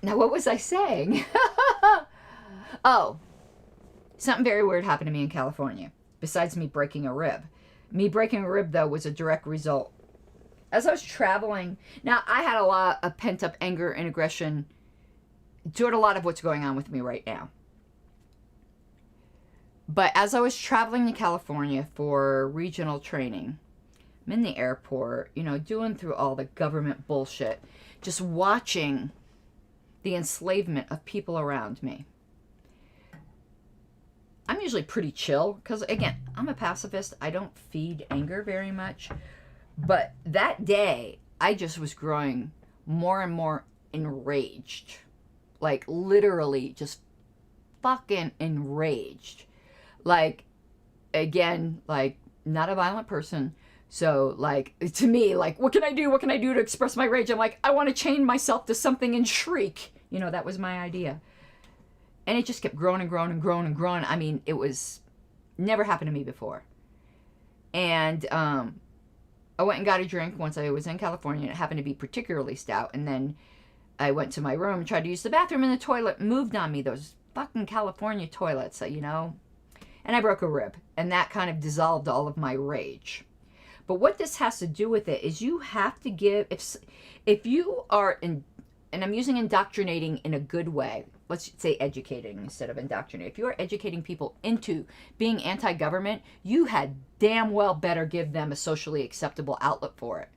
Now, what was I saying? Oh. something very weird happened to me in California, besides me breaking a rib. Me breaking a rib, though, was a direct result. As I was traveling, now I had a lot of pent-up anger and aggression toward a lot of what's going on with me right now. But as I was traveling to California for regional training, I'm in the airport, you know, doing through all the government bullshit, just watching the enslavement of people around me. I'm usually pretty chill because, again, I'm a pacifist. I don't feed anger very much. But that day, I just was growing more and more enraged. Like, literally just fucking enraged. Like, again, like, not a violent person. So, like, to me, like, what can I do? What can I do to express my rage? I'm like, I want to chain myself to something and shriek. You know, that was my idea. And it just kept growing and growing and growing and growing. I mean, it was never happened to me before. And I went and got a drink once I was in California. And it happened to be particularly stout. And then I went to my room, tried to use the bathroom, and the toilet moved on me. Those fucking California toilets, you know. And I broke a rib. And that kind of dissolved all of my rage. But what this has to do with it is you have to give, if you are, and I'm using indoctrinating in a good way, let's say educating instead of indoctrinating. If you are educating people into being anti-government, you had damn well better give them a socially acceptable outlet for it.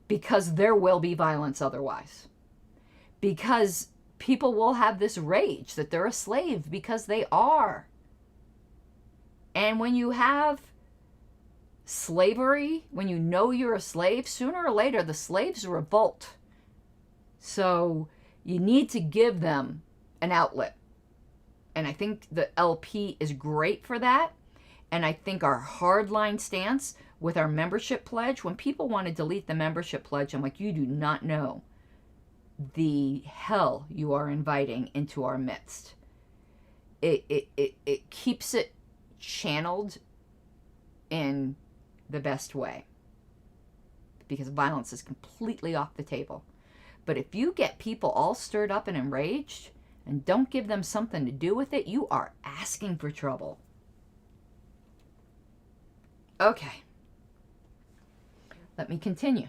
Because there will be violence otherwise. Because people will have this rage that they're a slave because they are. And when you have slavery, when you know you're a slave, sooner or later the slaves revolt. So you need to give them an outlet. And I think the LP is great for that. And I think our hardline stance with our membership pledge, when people want to delete the membership pledge, I'm like, you do not know the hell you are inviting into our midst. It keeps it channeled in the best way, because violence is completely off the table. But if you get people all stirred up and enraged and don't give them something to do with it, you are asking for trouble. Okay, let me continue.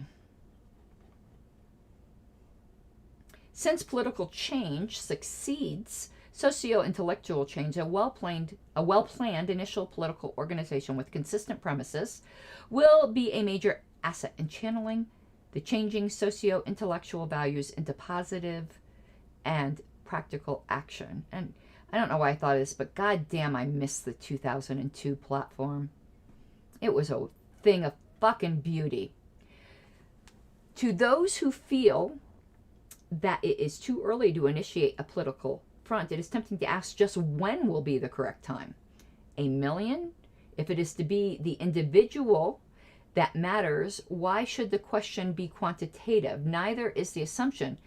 Since political change succeeds socio-intellectual change, a well-planned initial political organization with consistent premises will be a major asset in channeling the changing socio-intellectual values into positive and practical action. And I don't know why I thought of this, but goddamn, I missed the 2002 platform. It was a thing of fucking beauty. To those who feel that it is too early to initiate a political front, it is tempting to ask just when will be the correct time. 1 million? If it is to be the individual that matters, why should the question be quantitative? Neither is the assumption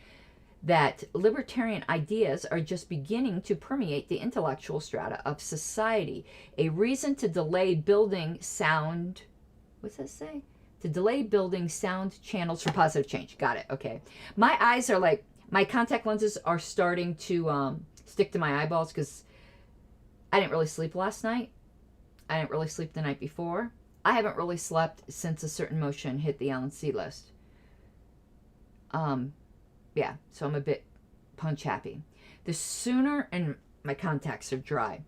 that libertarian ideas are just beginning to permeate the intellectual strata of society. A reason to delay building sound, what's that say? To delay building sound channels for positive change. Got it, okay. My eyes are like, my contact lenses are starting to stick to my eyeballs because I didn't really sleep last night. I didn't really sleep the night before. I haven't really slept since A Certain Motion hit the Allen C list. Yeah, so I'm a bit punch happy. The sooner, and my contacts are dry,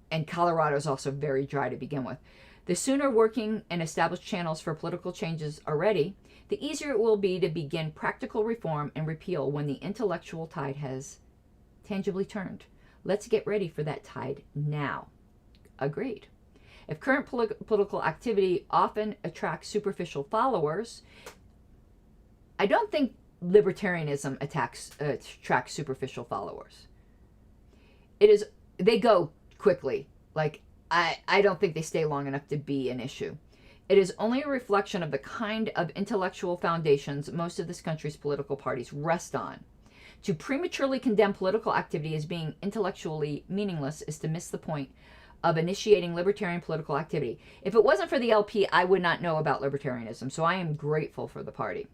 and Colorado is also very dry to begin with. The sooner working and established channels for political changes are ready, the easier it will be to begin practical reform and repeal when the intellectual tide has tangibly turned. Let's get ready for that tide now. Agreed. If current political activity often attracts superficial followers, I don't think libertarianism attracts superficial followers. They go quickly. Like, I don't think they stay long enough to be an issue. It is only a reflection of the kind of intellectual foundations most of this country's political parties rest on. To prematurely condemn political activity as being intellectually meaningless is to miss the point of initiating libertarian political activity. If it wasn't for the LP, I would not know about libertarianism, so I am grateful for the party.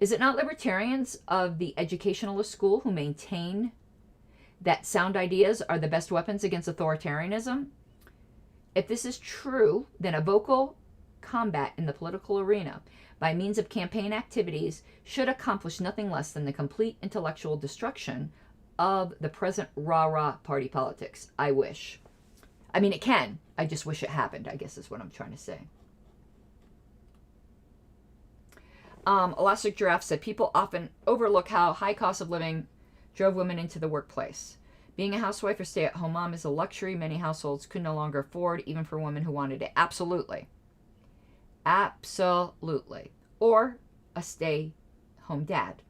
Is it not libertarians of the educationalist school who maintain that sound ideas are the best weapons against authoritarianism? If this is true, then a vocal combat in the political arena by means of campaign activities should accomplish nothing less than the complete intellectual destruction of the present rah-rah party politics. I wish. I mean, it can. I just wish it happened, I guess is what I'm trying to say. Elastic Giraffe said, people often overlook how high cost of living drove women into the workplace. Being a housewife or stay-at-home mom is a luxury many households could no longer afford, even for women who wanted it. Absolutely. Absolutely. Or a stay-home dad.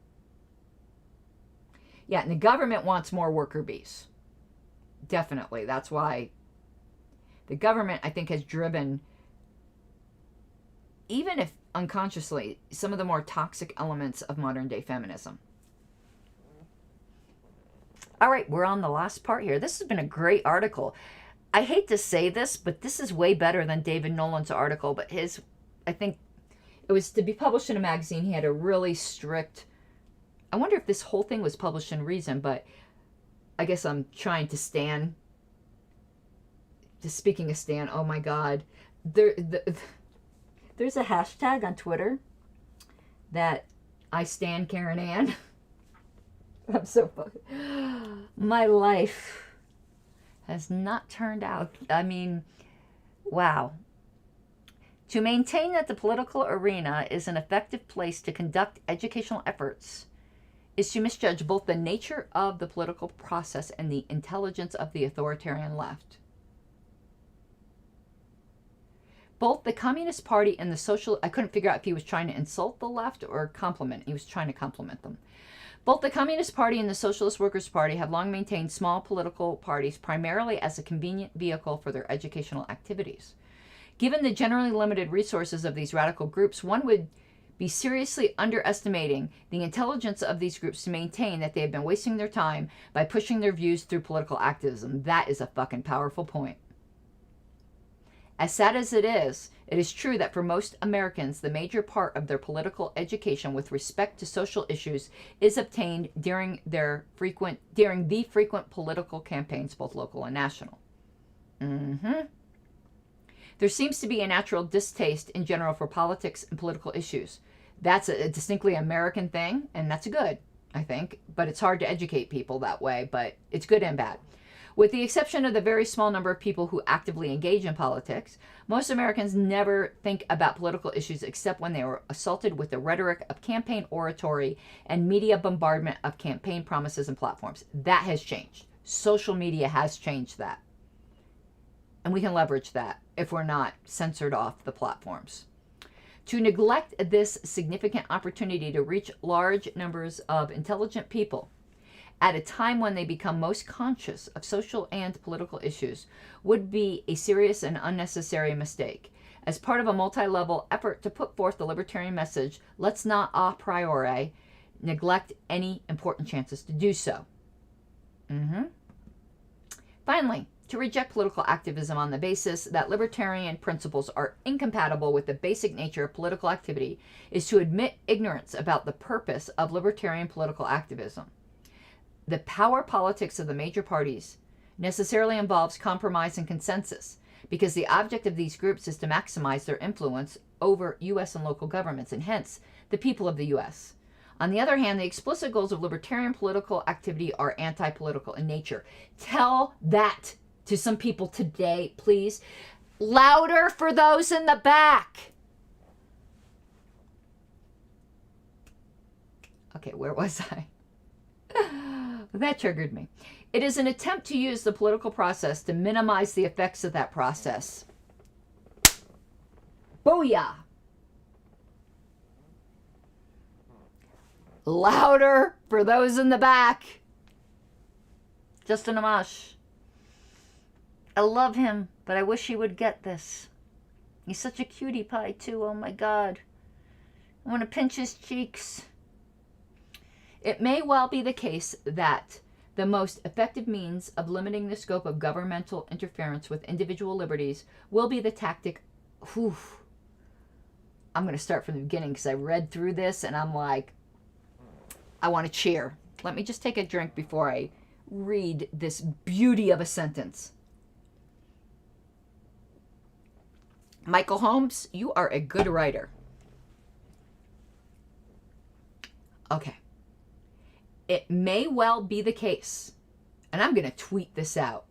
Yeah, and the government wants more worker bees. Definitely. That's why the government, I think, has driven, even if unconsciously, some of the more toxic elements of modern-day feminism. All right, we're on the last part here. This has been a great article. I hate to say this, but this is way better than David Nolan's article. But his, I think, it was to be published in a magazine. He had a really strict, I wonder if this whole thing was published in Reason, but I guess I'm trying to stand. Just speaking of Stan, oh my God. There's a hashtag on Twitter that I stan Karen Ann. I'm so fucking... My life has not turned out. I mean, wow. To maintain that the political arena is an effective place to conduct educational efforts is to misjudge both the nature of the political process and the intelligence of the authoritarian left. Both the Communist Party and the Social... I couldn't figure out if he was trying to insult the left or compliment. He was trying to compliment them. Both the Communist Party and the Socialist Workers' Party have long maintained small political parties primarily as a convenient vehicle for their educational activities. Given the generally limited resources of these radical groups, one would be seriously underestimating the intelligence of these groups to maintain that they have been wasting their time by pushing their views through political activism. That is a fucking powerful point. As sad as it is true that for most Americans, the major part of their political education with respect to social issues is obtained during the frequent political campaigns, both local and national. There seems to be a natural distaste in general for politics and political issues. That's a distinctly American thing, and that's good, I think. But it's hard to educate people that way, but it's good and bad. With the exception of the very small number of people who actively engage in politics, most Americans never think about political issues except when they are assaulted with the rhetoric of campaign oratory and media bombardment of campaign promises and platforms. That has changed. Social media has changed that. And we can leverage that if we're not censored off the platforms. To neglect this significant opportunity to reach large numbers of intelligent people at a time when they become most conscious of social and political issues would be a serious and unnecessary mistake. As part of a multi-level effort to put forth the libertarian message, let's not a priori neglect any important chances to do so. Finally, to reject political activism on the basis that libertarian principles are incompatible with the basic nature of political activity is to admit ignorance about the purpose of libertarian political activism. The power politics of the major parties necessarily involves compromise and consensus, because the object of these groups is to maximize their influence over U.S. and local governments, and hence the people of the U.S. On the other hand, the explicit goals of libertarian political activity are anti-political in nature. Tell that to some people today, please. Louder for those in the back. Okay, where was I? That triggered me. It is an attempt to use the political process to minimize the effects of that process. Booyah! Louder for those in the back. Justin Amash. I love him, but I wish he would get this. He's such a cutie pie, too. Oh, my God. I want to pinch his cheeks. It may well be the case that the most effective means of limiting the scope of governmental interference with individual liberties will be the tactic. I'm going to start from the beginning because I read through this and I'm like, I want to cheer. Let me just take a drink before I read this beauty of a sentence. Michael Holmes, you are a good writer. Okay. It may well be the case, and I'm going to tweet this out.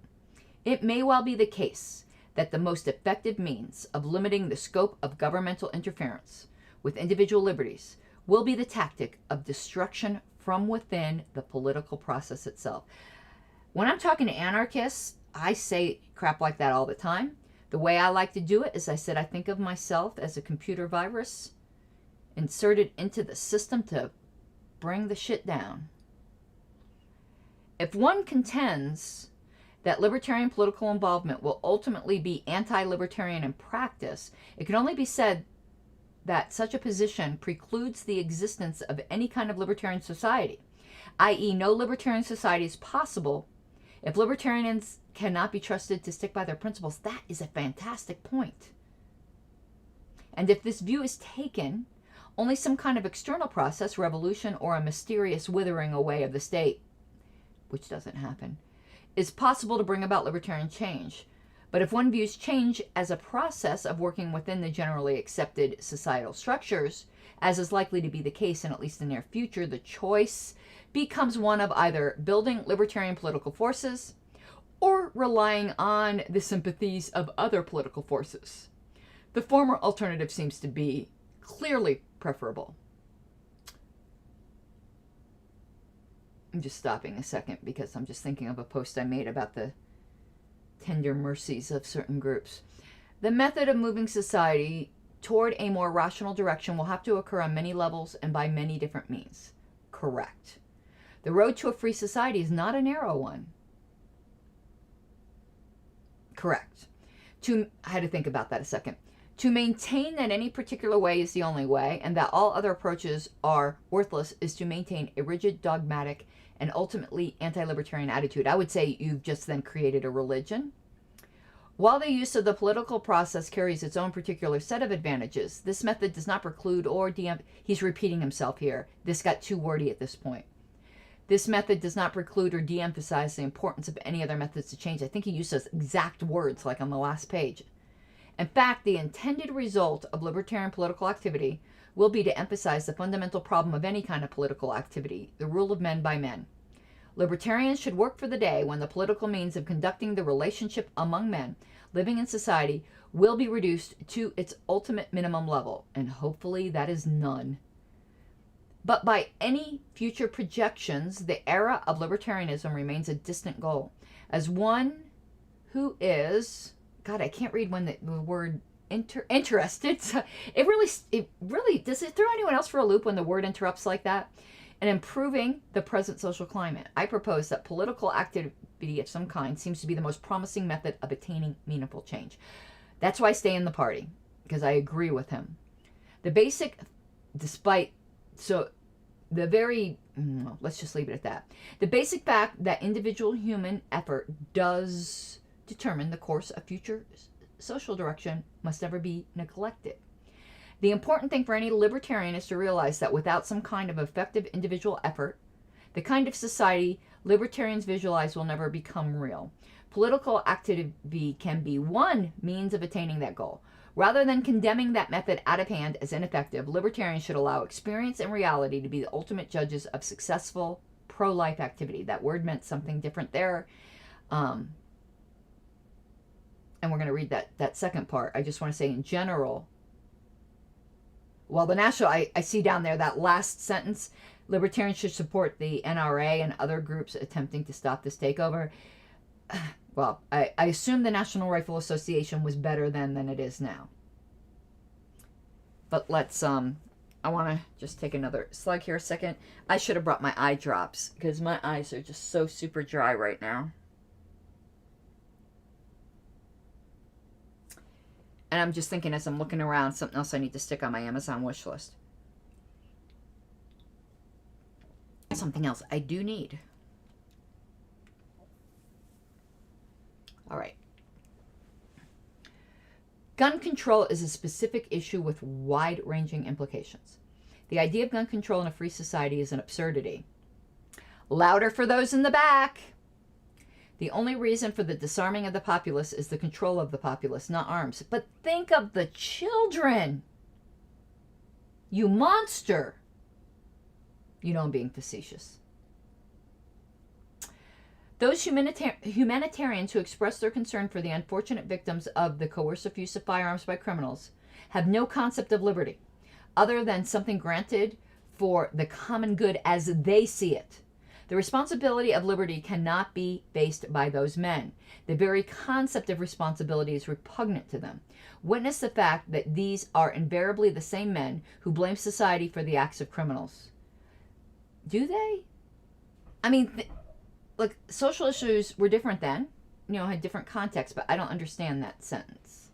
It may well be the case that the most effective means of limiting the scope of governmental interference with individual liberties will be the tactic of destruction from within the political process itself. When I'm talking to anarchists, I say crap like that all the time. The way I like to do it is I said I think of myself as a computer virus inserted into the system to bring the shit down. If one contends that libertarian political involvement will ultimately be anti-libertarian in practice, it can only be said that such a position precludes the existence of any kind of libertarian society, i.e. no libertarian society is possible if libertarians cannot be trusted to stick by their principles. That is a fantastic point. And if this view is taken, only some kind of external process, revolution, or a mysterious withering away of the state, which doesn't happen, is possible to bring about libertarian change. But if one views change as a process of working within the generally accepted societal structures, as is likely to be the case in at least the near future, the choice becomes one of either building libertarian political forces or relying on the sympathies of other political forces. The former alternative seems to be clearly preferable. I'm just stopping a second because I'm just thinking of a post I made about the tender mercies of certain groups. The method of moving society toward a more rational direction will have to occur on many levels and by many different means. Correct. The road to a free society is not a narrow one. Correct. I had to think about that a second. To maintain that any particular way is the only way and that all other approaches are worthless is to maintain a rigid, dogmatic, and ultimately anti-libertarian attitude. I would say you've just then created a religion. While the use of the political process carries its own particular set of advantages, this method does not preclude or he's repeating himself here. This got too wordy at this point. This method does not preclude or de-emphasize the importance of any other methods to change. I think he used those exact words like on the last page. In fact, the intended result of libertarian political activity will be to emphasize the fundamental problem of any kind of political activity, the rule of men by men. Libertarians should work for the day when the political means of conducting the relationship among men living in society will be reduced to its ultimate minimum level, and hopefully that is none. But by any future projections, the era of libertarianism remains a distant goal. As one who is, God, I can't read when the word interested. It really, does it throw anyone else for a loop when the word interrupts like that? And improving the present social climate. I propose that political activity of some kind seems to be the most promising method of attaining meaningful change. That's why I stay in the party, because I agree with him. Let's just leave it at that. The basic fact that individual human effort does determine the course of future social direction must never be neglected. The important thing for any libertarian is to realize that without some kind of effective individual effort, the kind of society libertarians visualize will never become real. Political activity can be one means of attaining that goal. Rather than condemning that method out of hand as ineffective, libertarians should allow experience and reality to be the ultimate judges of successful pro-life activity. That word meant something different there. And we're going to read that second part. I just want to say in general, well, the national, I see down there that last sentence, libertarians should support the NRA and other groups attempting to stop this takeover. Well, I assume the National Rifle Association was better then than it is now. But let's, I want to just take another slug here a second. I should have brought my eye drops because my eyes are just so super dry right now. And I'm just thinking as I'm looking around, something else I need to stick on my Amazon wish list. Something else I do need. All right. Gun control is a specific issue with wide-ranging implications. The idea of gun control in a free society is an absurdity. Louder for those in the back. The only reason for the disarming of the populace is the control of the populace, not arms. But think of the children. You monster. You know I'm being facetious. Those humanitarians who express their concern for the unfortunate victims of the coercive use of firearms by criminals have no concept of liberty, other than something granted for the common good as they see it. The responsibility of liberty cannot be faced by those men. The very concept of responsibility is repugnant to them. Witness the fact that these are invariably the same men who blame society for the acts of criminals. Do they? I mean, look, social issues were different then, had different contexts, but I don't understand that sentence.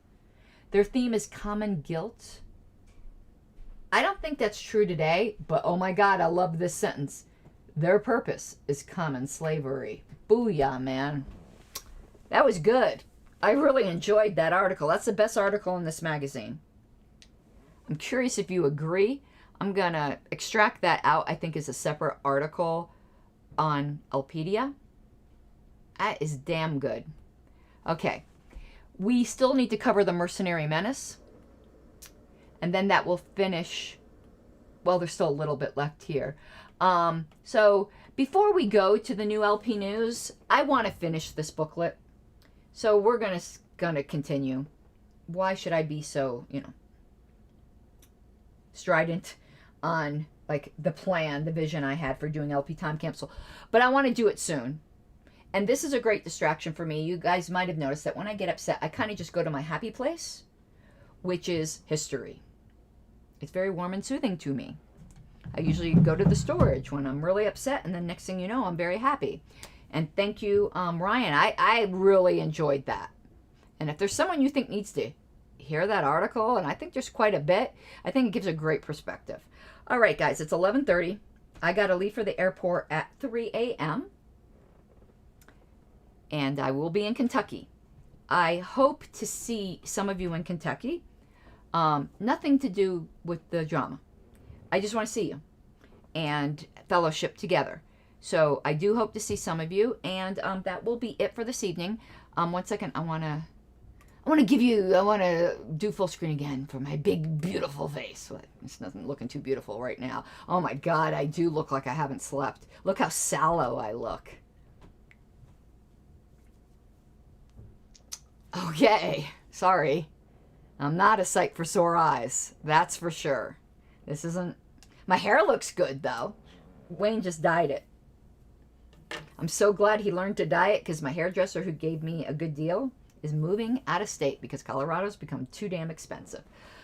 Their theme is common guilt. I don't think that's true today, but oh my God, I love this sentence. Their purpose is common slavery. Booyah, man. That was good. I really enjoyed that article. That's the best article in this magazine. I'm curious if you agree. I'm going to extract that out, I think, as a separate article on Lpedia. That is damn good. Okay. We still need to cover the Mercenary Menace. And then that will finish. Well, there's still a little bit left here. So before we go to the new LP news, I want to finish this booklet. So we're gonna continue. Why should I be so, strident on like the plan, the vision I had for doing LP Time Capsule? But I want to do it soon. And this is a great distraction for me. You guys might have noticed that when I get upset, I kind of just go to my happy place, which is history. It's very warm and soothing to me. I usually go to the storage when I'm really upset, and then next thing you know, I'm very happy. And thank you, Ryan. I really enjoyed that. And if there's someone you think needs to hear that article, and I think there's quite a bit, I think it gives a great perspective. All right, guys, it's 11:30. I got to leave for the airport at 3 a.m. And I will be in Kentucky. I hope to see some of you in Kentucky. Nothing to do with the drama. I just want to see you and fellowship together. So I do hope to see some of you, and that will be it for this evening. 1 second, I want to do full screen again for my big, beautiful face. It's nothing looking too beautiful right now. Oh my God, I do look like I haven't slept. Look how sallow I look. Okay, sorry. I'm not a sight for sore eyes. That's for sure. This isn't... My hair looks good, though. Wayne just dyed it. I'm so glad he learned to dye it, because my hairdresser who gave me a good deal is moving out of state because Colorado's become too damn expensive.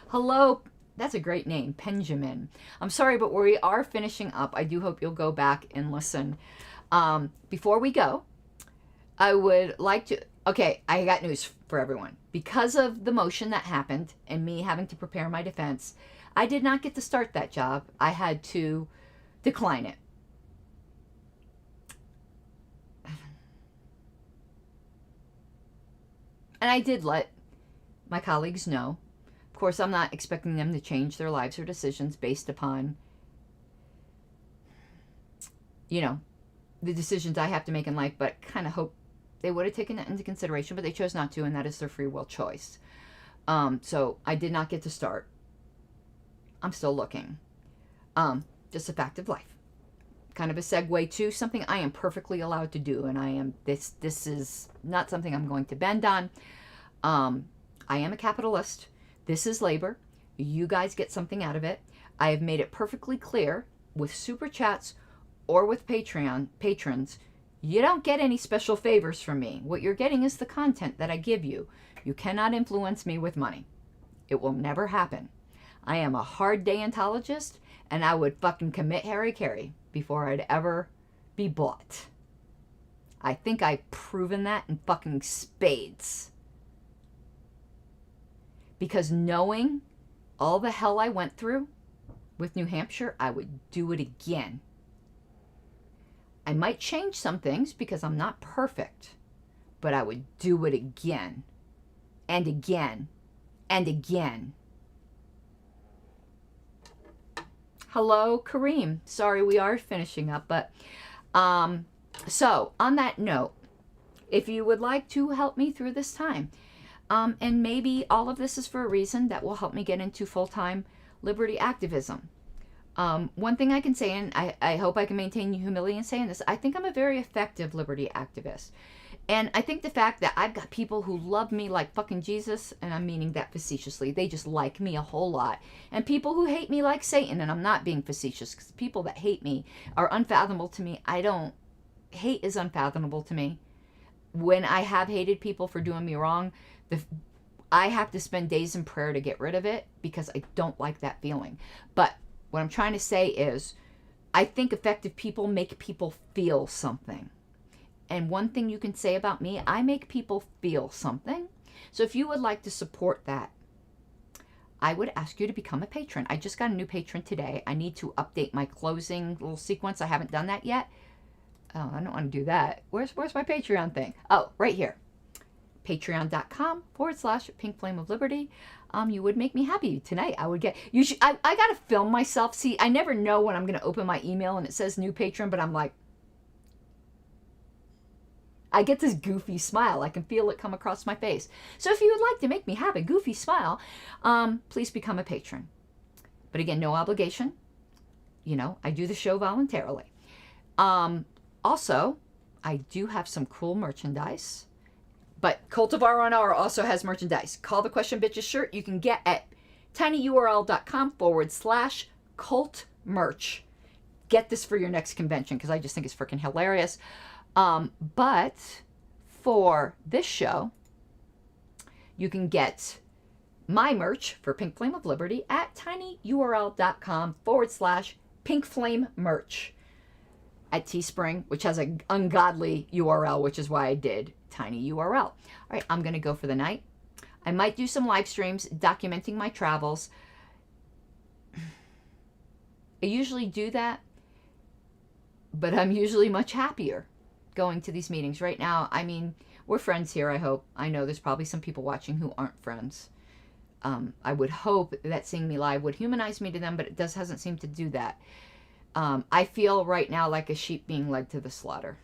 Hello. That's a great name, Benjamin. I'm sorry, but we are finishing up. I do hope you'll go back and listen. Before we go, I would like to... Okay, I got news for everyone. Because of the motion that happened and me having to prepare my defense, I did not get to start that job. I had to decline it. And I did let my colleagues know. Of course, I'm not expecting them to change their lives or decisions based upon, the decisions I have to make in life, but kind of hope they would have taken that into consideration, but they chose not to, and that is their free will choice. So I did not get to start. I'm still looking. Just a fact of life. Kind of a segue to something I am perfectly allowed to do, and this is not something I'm going to bend on. I am a capitalist. This is labor. You guys get something out of it. I have made it perfectly clear with super chats or with patrons, you don't get any special favors from me. What you're getting is the content that I give you. You cannot influence me with money. It will never happen. I am a hard deontologist, and I would fucking commit Harry before I'd ever be bought. I think I've proven that in fucking spades. Because knowing all the hell I went through with New Hampshire, I would do it again. I might change some things because I'm not perfect, but I would do it again and again and again. Hello, Kareem. Sorry, we are finishing up, but so on that note, if you would like to help me through this time. And maybe all of this is for a reason that will help me get into full-time liberty activism. One thing I can say, and I hope I can maintain humility in saying this, I think I'm a very effective liberty activist. And I think the fact that I've got people who love me like fucking Jesus, and I'm meaning that facetiously, they just like me a whole lot. And people who hate me like Satan, and I'm not being facetious, because people that hate me are unfathomable to me. Hate is unfathomable to me. When I have hated people for doing me wrong, I have to spend days in prayer to get rid of it, because I don't like that feeling. But what I'm trying to say is, I think effective people make people feel something. And one thing you can say about me, I make people feel something. So if you would like to support that, I would ask you to become a patron. I just got a new patron today. I need to update my closing little sequence. I haven't done that yet. Oh, I don't want to do that. Where's my Patreon thing? Oh, right here. Patreon.com/Pink Flame of Liberty. You would make me happy tonight. I would get, I got to film myself. See, I never know when I'm going to open my email and it says new patron, but I'm like, I get this goofy smile. I can feel it come across my face. So if you would like to make me have a goofy smile, please become a patron. But again, no obligation. You know, I do the show voluntarily. Also, I do have some cool merchandise. But Cultivar on R also has merchandise. Call the Question Bitches shirt you can get at tinyurl.com/cult merch. Get this for your next convention, because I just think it's freaking hilarious. But for this show, you can get my merch for Pink Flame of Liberty at tinyurl.com/Pink Flame merch at Teespring, which has an ungodly URL, which is why I did tiny URL. All right, I'm going to go for the night. I might do some live streams documenting my travels. I usually do that, but I'm usually much happier going to these meetings. Right now, I mean, we're friends here, I hope. I know there's probably some people watching who aren't friends. I would hope that seeing me live would humanize me to them, but it hasn't seemed to do that. I feel right now like a sheep being led to the slaughter.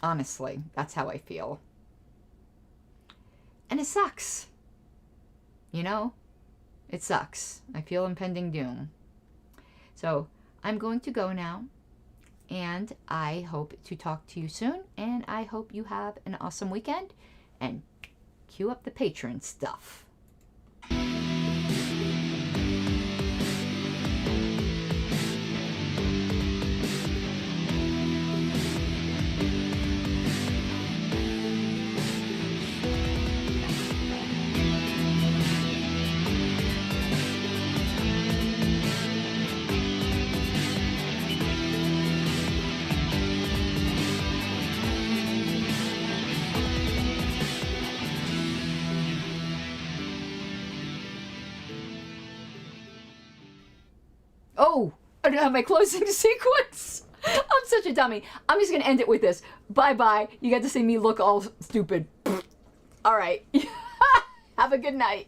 Honestly, that's how I feel. And it sucks. You know? It sucks. I feel impending doom. So, I'm going to go now. And I hope to talk to you soon. And I hope you have an awesome weekend. And cue up the Patreon stuff. Oh, I don't have my closing sequence. I'm such a dummy. I'm just going to end it with this. Bye-bye. You got to see me look all stupid. All right. Have a good night.